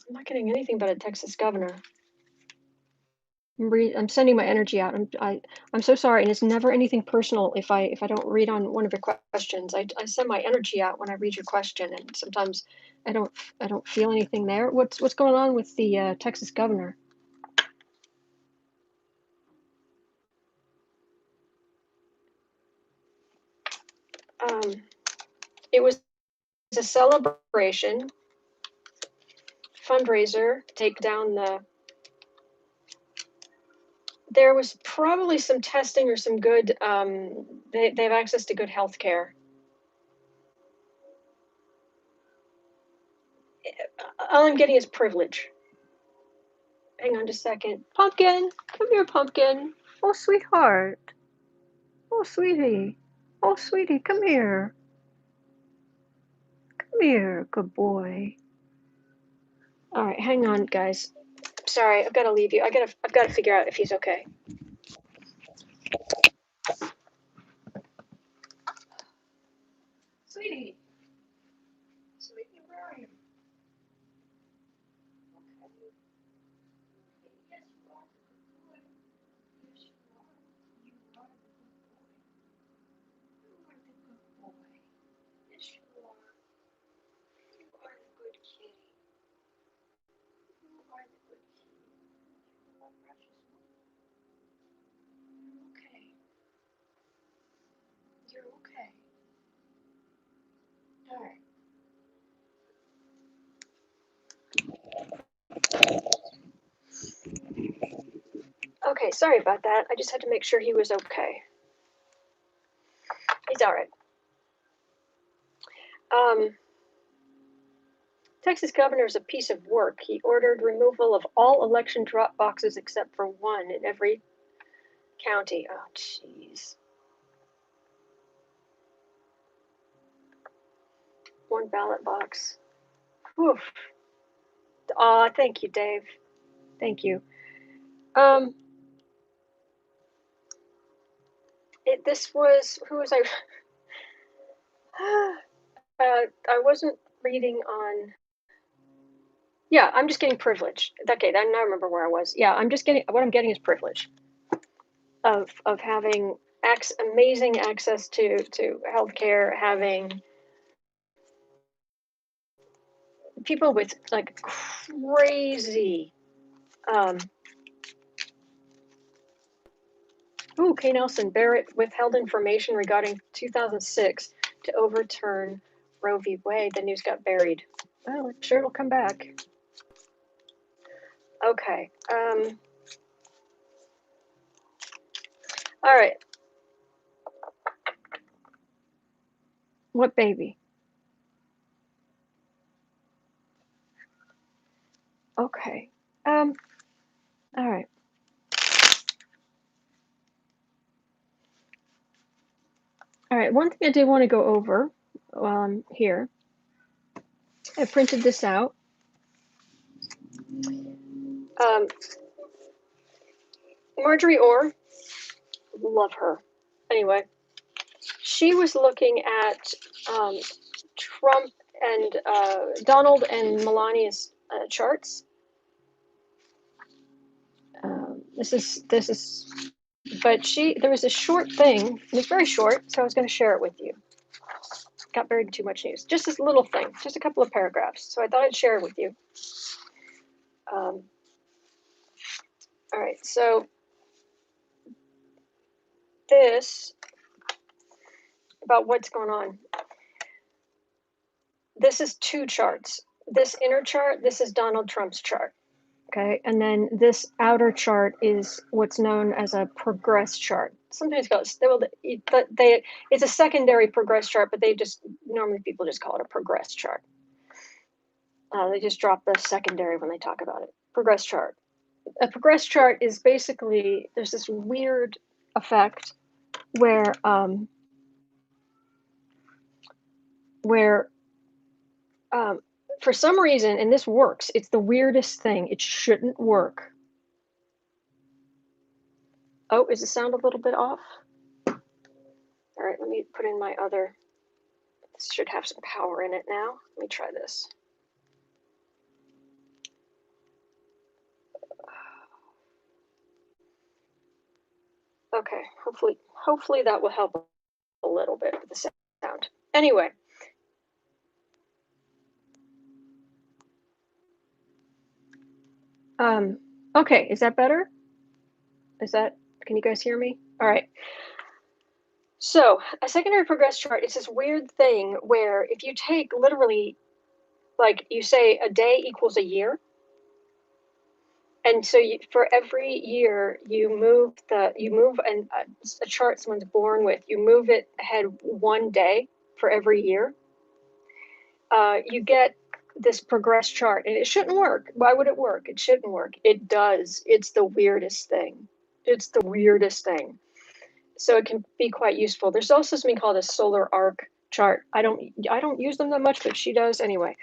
A: I'm not getting anything but a Texas governor. I'm sending my energy out. I'm so sorry, and it's never anything personal if I don't read on one of your questions. I send my energy out when I read your question, and sometimes I don't feel anything there. What's going on with the Texas governor? It was a celebration fundraiser to take down the. There was probably some testing or some good. They have access to good health care. All I'm getting is privilege. Hang on just a second. Pumpkin, come here, Pumpkin. Oh, sweetheart. Oh, sweetie. Oh, sweetie, come here. Come here, good boy. All right, hang on, guys. Sorry, I've got to leave you. I've got to figure out if he's okay. Sweetie. Sweetie, where are you? Okay. Yes, you are the good boy. Yes, you are. You are the good boy. You are the good boy. Yes, you are. You are the good kitty. You are the good kitty. You are precious one. You're okay. You're okay. All right. Okay, sorry about that. I just had to make sure he was okay. He's all right. Texas governor is a piece of work. He ordered removal of all election drop boxes except for one in every county. Oh, jeez. One ballot box. Oof. Aw, thank you, Dave. Thank you. This was, who was I? I wasn't reading on. Yeah, I'm just getting privilege. Okay, then I remember where I was. Yeah, I'm just getting, what I'm getting is privilege of having amazing access to healthcare, having people with like crazy. Kay Nelson, Barrett withheld information regarding 2006 to overturn Roe v. Wade. The news got buried. Well, I'm sure it'll come back. Okay. All right. What baby? Okay. All right. All right. One thing I did want to go over while I'm here, I printed this out. Marjorie Orr, love her. Anyway, she was looking at Trump and Donald and Melania's charts. This is, but there was a short thing. It was very short, so I was going to share it with you. Got buried in too much news. Just this little thing, just a couple of paragraphs. So I thought I'd share it with you. All right, so this about what's going on. This is two charts. This inner chart, this is Donald Trump's chart. Okay, and then this outer chart is what's known as a progress chart. Sometimes it's a secondary progress chart, but normally people just call it a progress chart. They just drop the secondary when they talk about it. Progress chart. A progress chart is basically, there's this weird effect where for some reason, and this works, it's the weirdest thing. It shouldn't work. Oh, is the sound a little bit off? All right, let me put in my other. This should have some power in it now. Let me try this. Okay, hopefully that will help a little bit with the sound. Anyway. Okay, is that better? Can you guys hear me? All right. So a secondary progress chart is this weird thing where if you take literally, like you say a day equals a year, and so for every year you move a chart someone's born with, you move it ahead one day for every year, you get this progress chart, and it shouldn't work. Why would it work? It shouldn't work. It does. It's the weirdest thing. It's the weirdest thing. So it can be quite useful. There's also something called a solar arc chart. I don't use them that much, but she does anyway.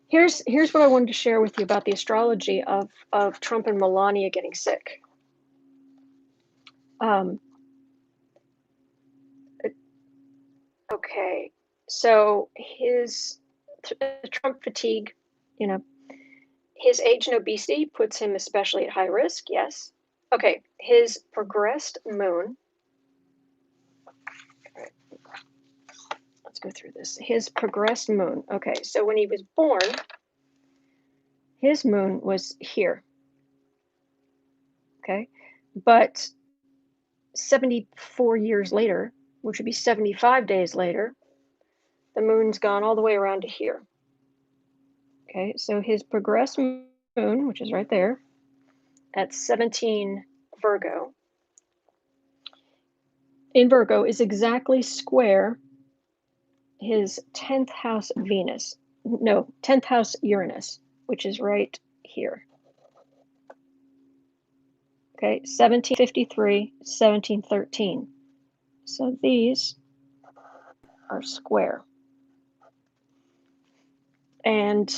A: Here's what I wanted to share with you about the astrology of Trump and Melania getting sick. Okay, so his Trump fatigue, his age and obesity puts him especially at high risk. Yes. Okay, his progressed moon. Let's go through this. His progressed moon. Okay, so when he was born, his moon was here. Okay, but 74 years later, which would be 75 days later, the moon's gone all the way around to here. Okay, so his progressed moon, which is right there, at 17 Virgo, in Virgo, is exactly square his 10th house Venus. No, 10th house Uranus, which is right here. Okay, 1753, 1713. So these are square. And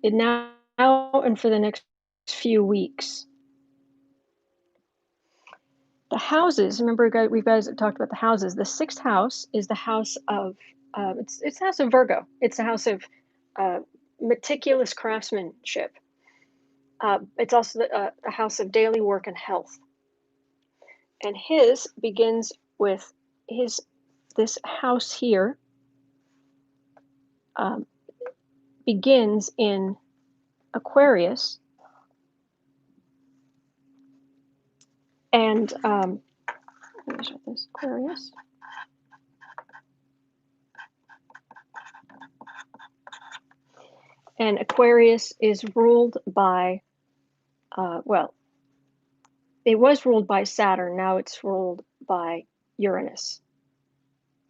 A: it now and for the next few weeks, the houses, remember we guys talked about the houses. The 6th house is the house of, it's the house of Virgo. It's the house of meticulous craftsmanship. It's also the house of daily work and health. And his begins with this house here begins in Aquarius. And let me show this, Aquarius. And Aquarius is ruled by, it was ruled by Saturn. Now it's ruled by Uranus,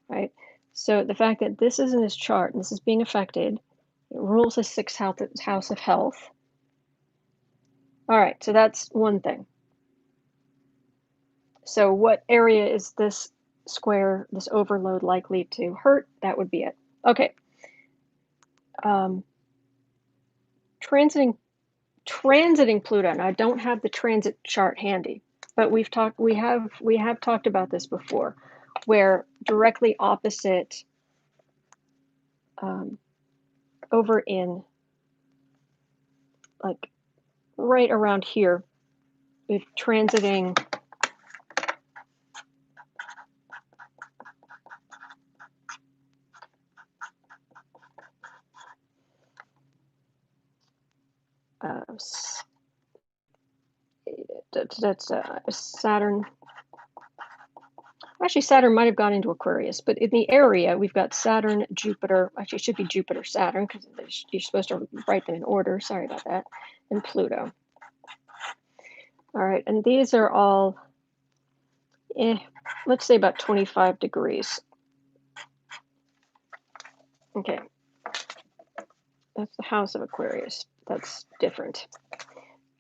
A: right? So the fact that this is in his chart and this is being affected, it rules the 6th house of health. All right, so that's one thing. So what area is this square, this overload likely to hurt? That would be it. Okay. Transiting Pluto. Now I don't have the transit chart handy, but we have talked about this before, where directly opposite, over in, like right around here, if transiting that's Saturn. Actually, Saturn might have gone into Aquarius, but in the area, we've got Saturn, Jupiter. Actually, it should be Jupiter, Saturn, because you're supposed to write them in order. Sorry about that. And Pluto. All right, and these are all, let's say about 25 degrees. Okay. That's the house of Aquarius. That's different.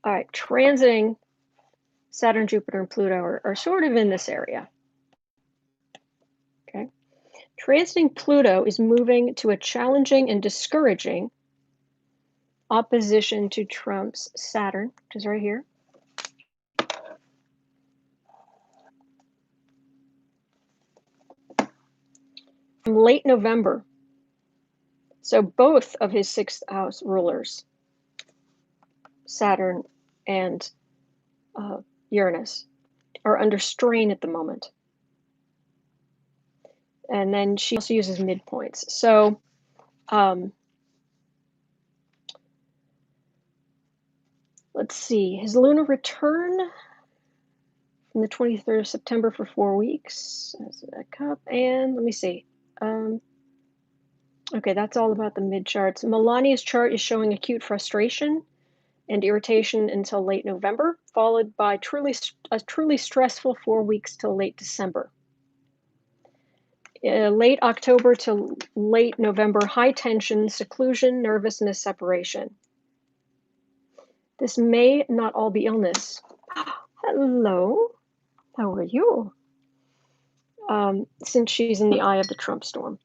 A: All right, transiting Saturn, Jupiter, and Pluto are sort of in this area. Okay. Transiting Pluto is moving to a challenging and discouraging opposition to Trump's Saturn, which is right here. From late November. So both of his 6th house rulers, Saturn and Uranus, are under strain at the moment. And then she also uses midpoints. So let's see, his lunar return from the 23rd of September for 4 weeks. That's a cup. And let me see. Okay, that's all about the mid charts. Melania's chart is showing acute frustration and irritation until late November, followed by a truly stressful 4 weeks till late December. Late October to late November, high tension, seclusion, nervousness, separation. This may not all be illness. Hello, how are you? Since she's in the eye of the Trump storm.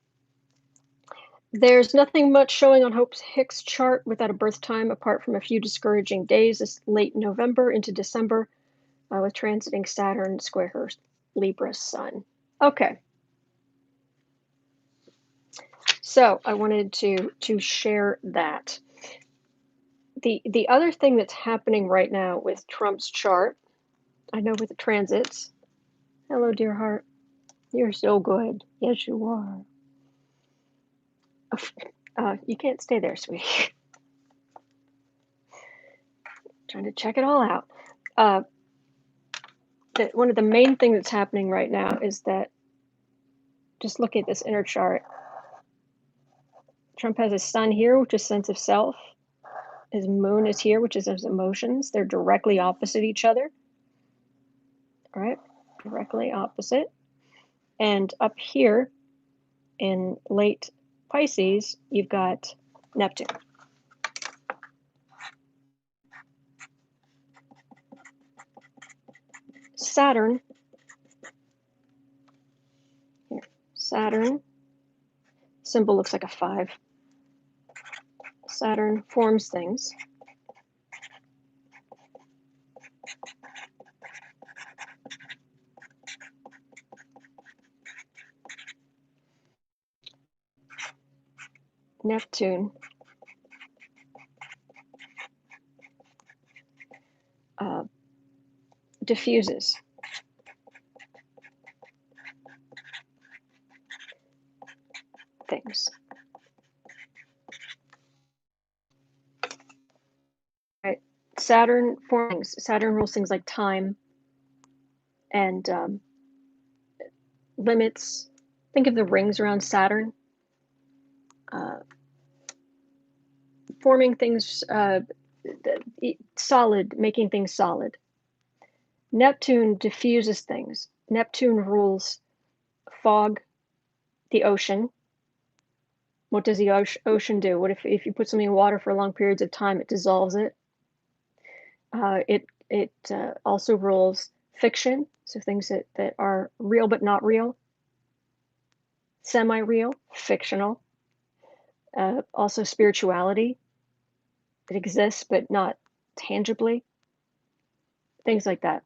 A: There's nothing much showing on Hope Hicks' chart without a birth time, apart from a few discouraging days this late November into December, with transiting Saturn square her Libra sun. Okay. So I wanted to share that. The other thing that's happening right now with Trump's chart, I know with the transits. Hello, dear heart. You're so good. Yes, you are. You can't stay there, sweetie. Trying to check it all out. One of the main things that's happening right now is that, just look at this inner chart. Trump has his sun here, which is sense of self. His moon is here, which is his emotions. They're directly opposite each other. All right, directly opposite. And up here in late Pisces, you've got Neptune. Saturn, here, Saturn, symbol looks like a 5. Saturn forms things. Neptune diffuses. Things. Right. Saturn forms. Saturn rules things like time and limits. Think of the rings around Saturn. Forming things solid, making things solid. Neptune diffuses things. Neptune rules fog, the ocean. What does the ocean do? What if you put something in water for long periods of time, it dissolves it. It also rules fiction, so things that are real but not real. Semi-real, fictional. Also spirituality. It exists but not tangibly. Things like that.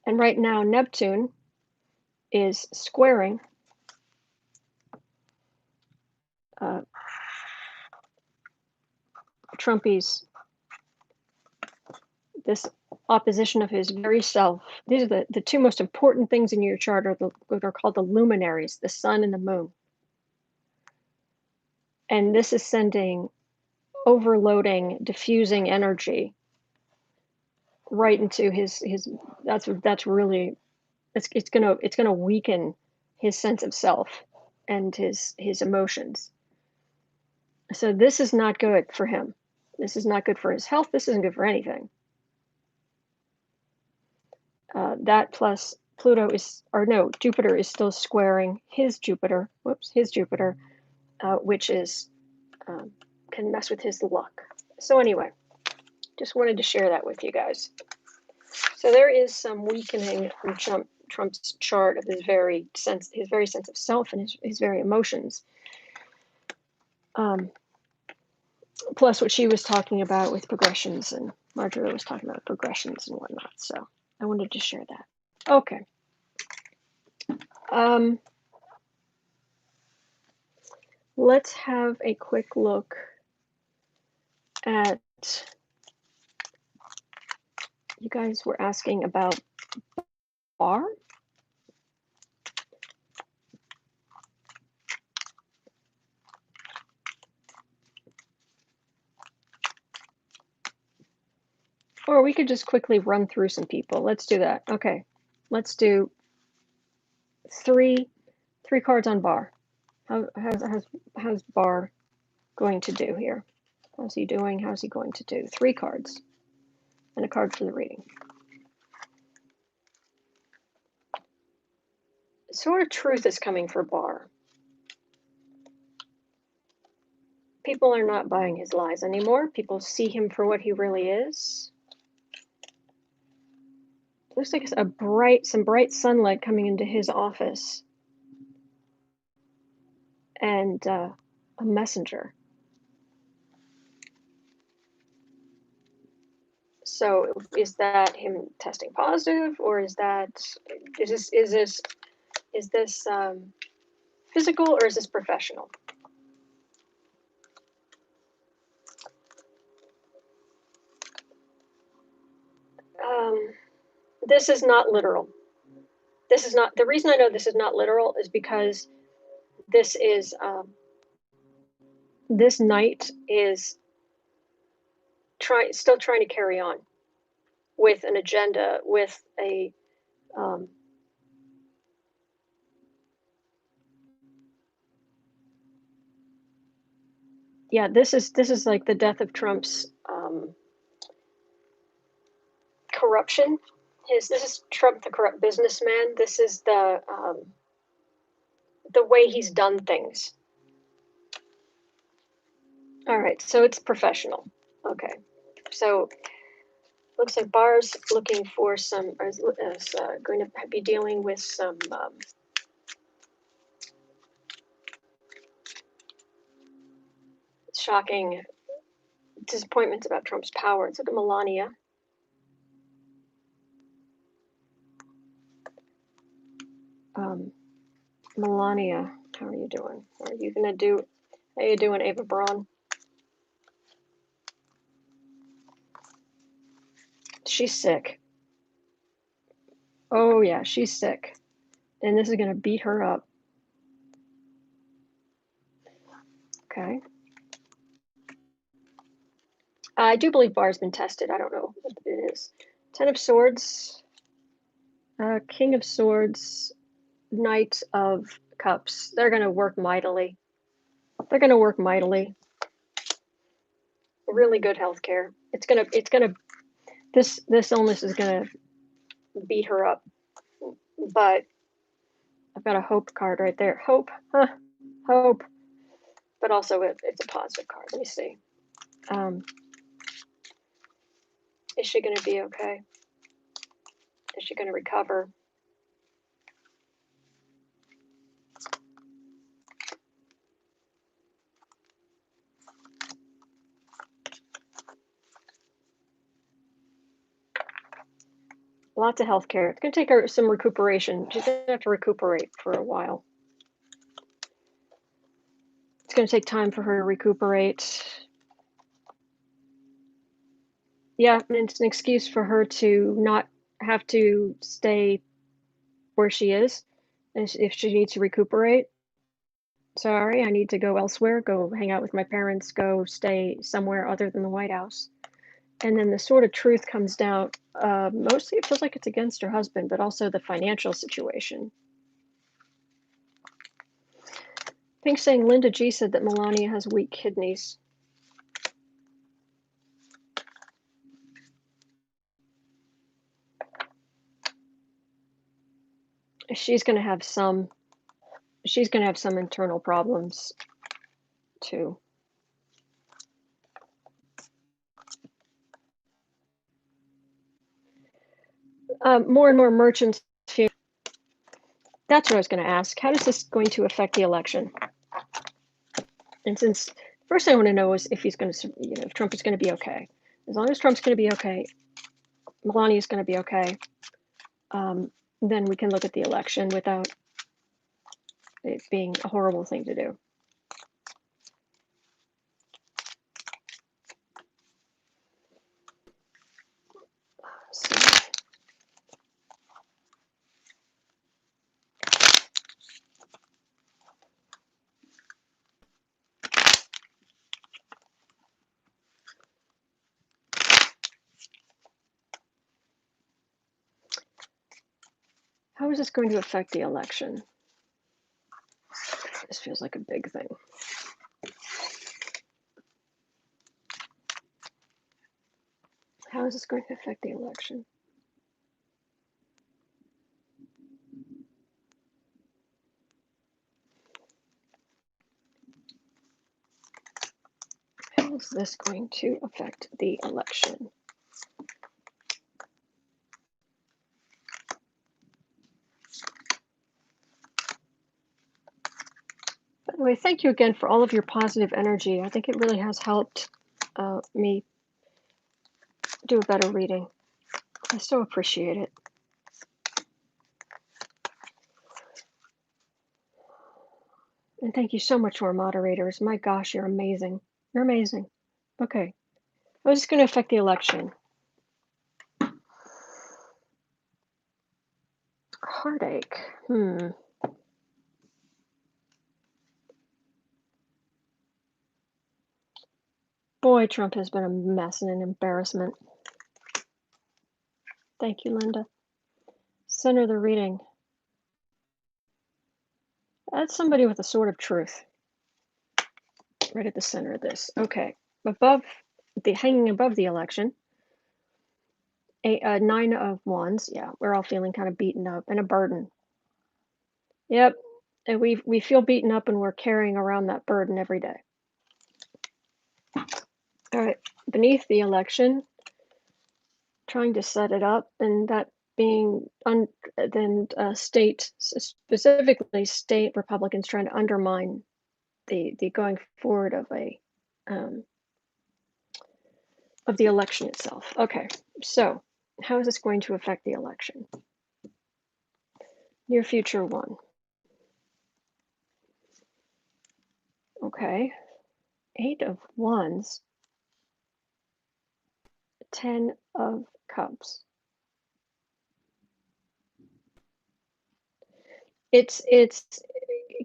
A: And right now, Neptune is squaring Trumpy's, this opposition of his very self. These are the two most important things in your chart are what are called the luminaries, the sun and the moon. And this is sending overloading, diffusing energy right into his that's really it's gonna weaken his sense of self and his emotions. So this is not good for him. This is not good for his health. This isn't good for anything. That plus Jupiter is still squaring his Jupiter, which is can mess with his luck. So anyway, just wanted to share that with you guys. So there is some weakening from Trump's chart of his very sense of self and his very emotions. Plus what she was talking about with progressions, and Marjorie was talking about progressions and whatnot. So I wanted to share that. Okay. Let's have a quick look at, you guys were asking about
C: Barr? Or we could just quickly run through some people. Let's do that. Okay. Let's do three cards on Barr. How's Barr going to do here? How's he doing? How's he going to do? 3 cards and a card for the reading. Sort of truth is coming for Barr. People are not buying his lies anymore. People see him for what he really is. Looks like some bright sunlight coming into his office. And a messenger. So is that him testing positive, or is this physical, or is this professional? This is not literal. This is not, the reason I know this is not literal is because this is, this knight is still trying to carry on with an agenda, with a, yeah, this is like the death of Trump's corruption. This is Trump, the corrupt businessman. This is the way he's done things. All right, so it's professional. Okay, so looks like Barr's looking for some, is going to be dealing with some shocking disappointments about Trump's power. Let's look at Melania. Melania, how are you doing? How you doing, Ava Braun? She's sick. Oh yeah, she's sick. And this is gonna beat her up. Okay. I do believe Barr's been tested. I don't know what it is. 10 of Swords, King of Swords, Knight of Cups. They're gonna work mightily. They're gonna work mightily. Really good health care. This illness is gonna beat her up. But I've got a hope card right there. Hope, huh? Hope. But also it's a positive card. Let me see. Is she gonna be okay? Is she gonna recover? Lots of health care. It's going to take her some recuperation. She's going to have to recuperate for a while. It's going to take time for her to recuperate. Yeah, it's an excuse for her to not have to stay where she is. And if she needs to recuperate, sorry, I need to go elsewhere, go hang out with my parents, go stay somewhere other than the White House. And then the sort of truth comes down. Mostly it feels like it's against her husband, but also the financial situation. Pink's saying Linda G said that Melania has weak kidneys. She's going to have some internal problems too. More and more merchants feel. That's what I was going to ask. How is this going to affect the election? And since first I want to know is if he's going to, if Trump is going to be okay. As long as Trump's going to be okay, Melania's going to be okay. Then we can look at the election without it being a horrible thing to do. So, How is this going to affect the election? This feels like a big thing. How is this going to affect the election? How is this going to affect the election? By the way, thank you again for all of your positive energy. I think it really has helped me do a better reading. I so appreciate it. And thank you so much to our moderators. My gosh, you're amazing. You're amazing. Okay. How is this going to affect the election? Heartache. Boy, Trump has been a mess and an embarrassment. Thank you, Linda. Center of the reading. That's somebody with a sword of truth. Right at the center of this. Okay. Hanging above the election, a 9 of Wands. Yeah, we're all feeling kind of beaten up and a burden. Yep. And we feel beaten up and we're carrying around that burden every day. All right. Beneath the election, trying to set it up, and that being specifically state Republicans trying to undermine the going forward of the election itself. Okay, so how is this going to affect the election? Near future 1. Okay, 8 of Wands, 10 of Cups. It's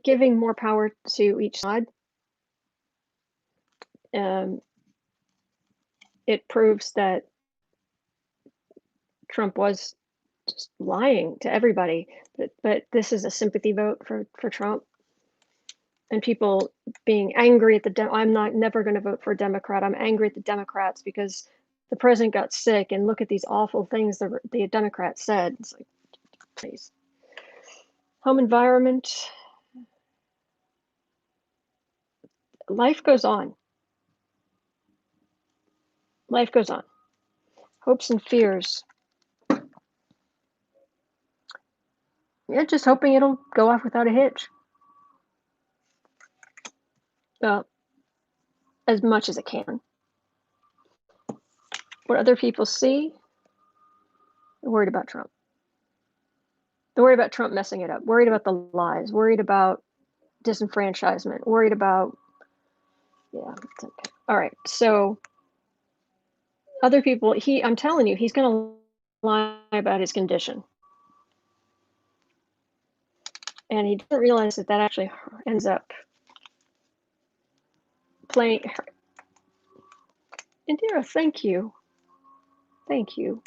C: giving more power to each side. It proves that Trump was just lying to everybody, but this is a sympathy vote for Trump, and people being angry at I'm never going to vote for a Democrat. I'm angry at the Democrats because the president got sick, and look at these awful things the Democrats said. It's like, please. Home environment. Life goes on. Life goes on. Hopes and fears. Yeah, just hoping it'll go off without a hitch. Well, as much as it can. What other people see, they're worried about Trump. They're worried about Trump messing it up, worried about the lies, worried about disenfranchisement, worried about, yeah, it's okay. All right, so other people, I'm telling you, he's going to lie about his condition. And he doesn't realize that actually ends up playing. Indira, thank you. Thank you.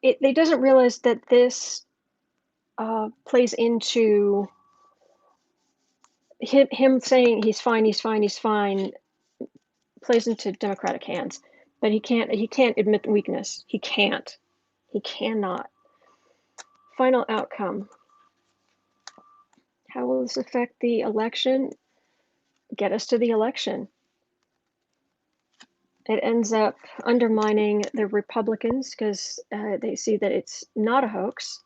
C: They doesn't realize that this plays into him saying he's fine, plays into Democratic hands. But he can't admit weakness. He cannot. Final outcome. How will this affect the election? Get us to the election. It ends up undermining the Republicans because they see that it's not a hoax.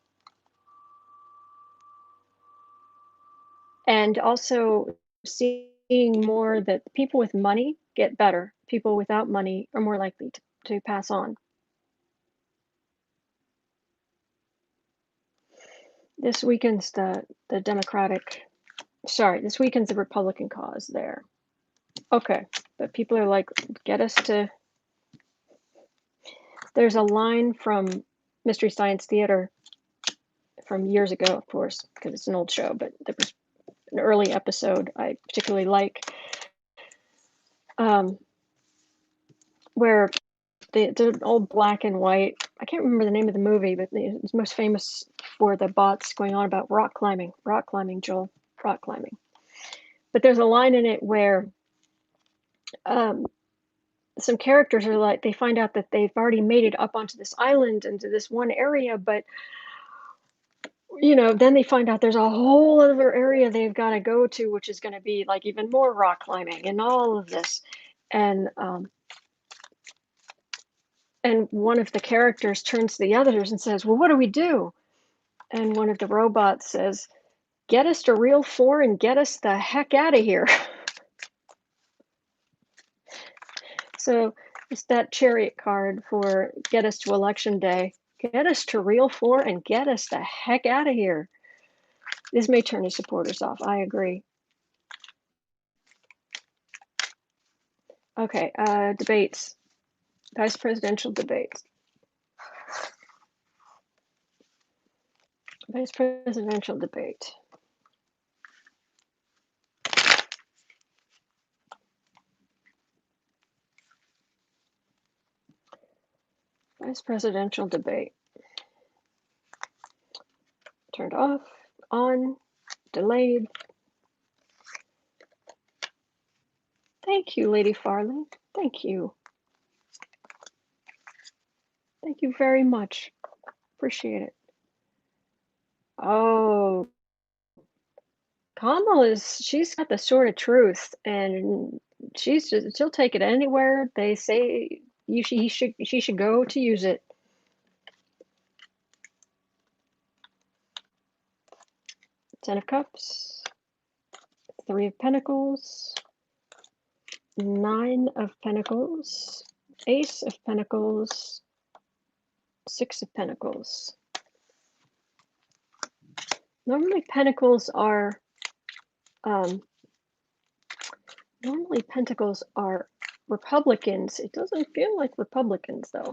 C: And also seeing more that people with money get better. People without money are more likely to pass on. This weakens the Republican cause there. Okay, but people are like, get us to. There's a line from Mystery Science Theater from years ago, of course, because it's an old show, but there was an early episode I particularly like, where the old black and white I can't remember the name of the movie, but it's most famous for the bots going on about rock climbing, Joel, rock climbing. But there's a line in it where some characters are like, they find out that they've already made it up onto this island into this one area, but then they find out there's a whole other area they've got to go to, which is going to be like even more rock climbing and all of this. And one of the characters turns to the others and says, well, what do we do? And one of the robots says, get us to Reel 4 and get us the heck out of here. So it's that chariot card for get us to election day. Get us to Reel 4 and get us the heck out of here. This may turn his supporters off. I agree. Okay, debates. Vice presidential debates. Vice presidential debate. Vice presidential debate. Turned off, on, delayed. Thank you, Lady Farley. Thank you. Thank you very much. Appreciate it. Oh, Kamala she's got the sword of truth, and she'll take it anywhere they say she should go to use it. Ten of Cups, Three of Pentacles, Nine of Pentacles, Ace of Pentacles, Six of Pentacles. Normally Pentacles are Republicans. It doesn't feel like Republicans though.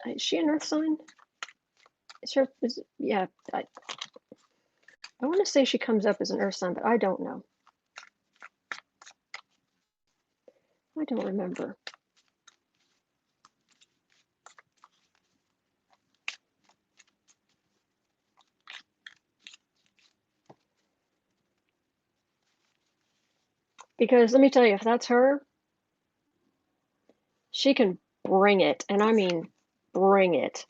C: Is she an Earth sign? Yeah. I want to say she comes up as an Earth sign, but I don't know. I don't remember. Because let me tell you, if that's her, she can bring it, and I mean bring it.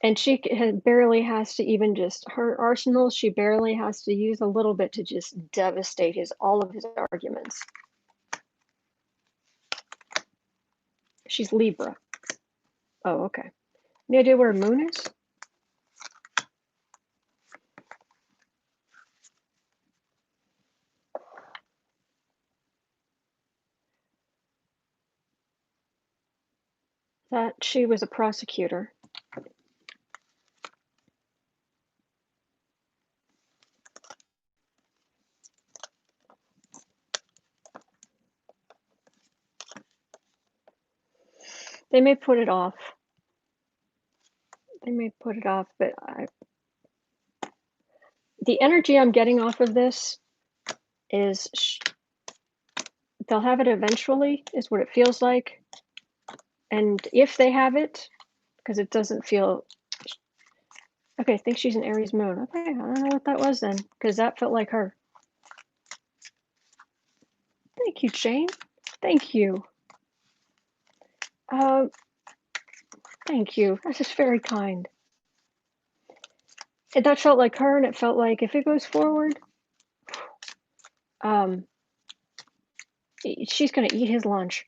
C: And she barely has to even just, her arsenal, she barely has to use a little bit to just devastate all of his arguments. She's Libra. Oh, okay. Any idea where Moon is? That she was a prosecutor. They may put it off. But the energy I'm getting off of this is they'll have it eventually, is what it feels like. And if they have it, because it doesn't feel... Okay, I think she's an Aries moon. Okay, I don't know what that was then, because that felt like her. Thank you, Jane. Thank you. Thank you. That's just very kind. That felt like her, and it felt like if it goes forward, she's gonna eat his lunch.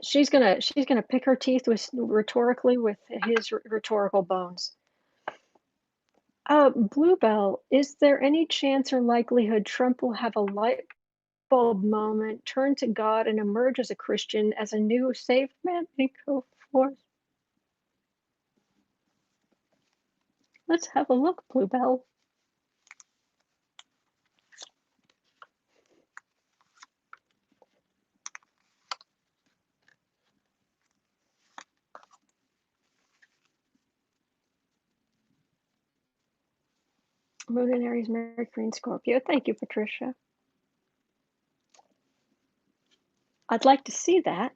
C: She's gonna pick her teeth rhetorically with his rhetorical bones. Bluebell, is there any chance or likelihood Trump will have a light bulb moment, turn to God, and emerge as a Christian, as a new saved man, and go forth? Let's have a look, Bluebell. Moon in Aries, Mercury in Scorpio. Thank you, Patricia. I'd like to see that.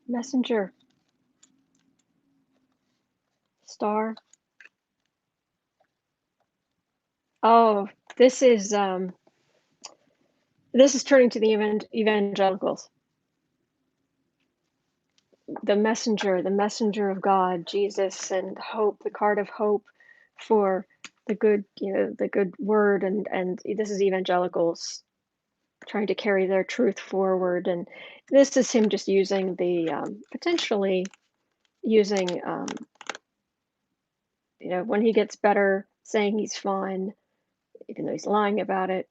C: Messenger. Star. Oh, this is turning to the evangelicals. The messenger of God, Jesus, and hope, the card of hope for the good, the good word, and this is evangelicals trying to carry their truth forward, and this is him just using the potentially using when he gets better, saying he's fine, even though he's lying about it.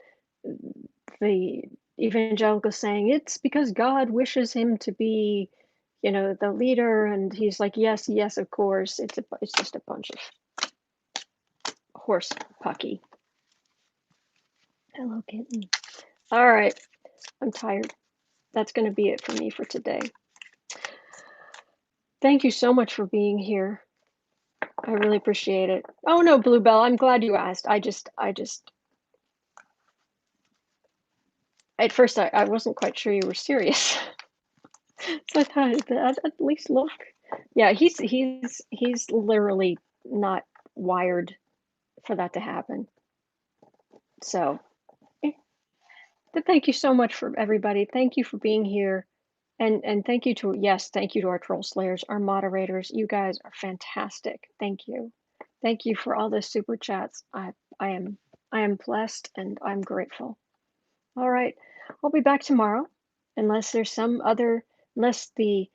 C: The evangelical saying it's because God wishes him to be, the leader, and he's like, yes, yes, of course. It's just a bunch of horse pucky. Hello, kitten. All right, I'm tired. That's going to be it for me for today. Thank you so much for being here. I really appreciate it. Oh no, Bluebell, I'm glad you asked. I just at first I wasn't quite sure you were serious. So I thought I'd at least look. Yeah, he's literally not wired for that to happen. So, but thank you so much for everybody. Thank you for being here. And thank you to our troll slayers, our moderators. You guys are fantastic. Thank you. Thank you for all the super chats. I am blessed and I'm grateful. All right. I'll be back tomorrow unless the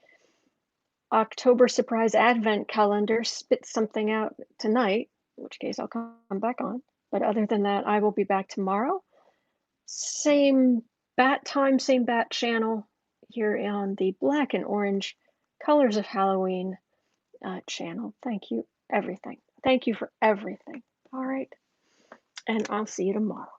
C: October surprise advent calendar spits something out tonight, in which case I'll come back on. But other than that, I will be back tomorrow. Same bat time, same bat channel here on the Black and Orange Colors of Halloween channel. Thank you, everything. Thank you for everything. All right. And I'll see you tomorrow.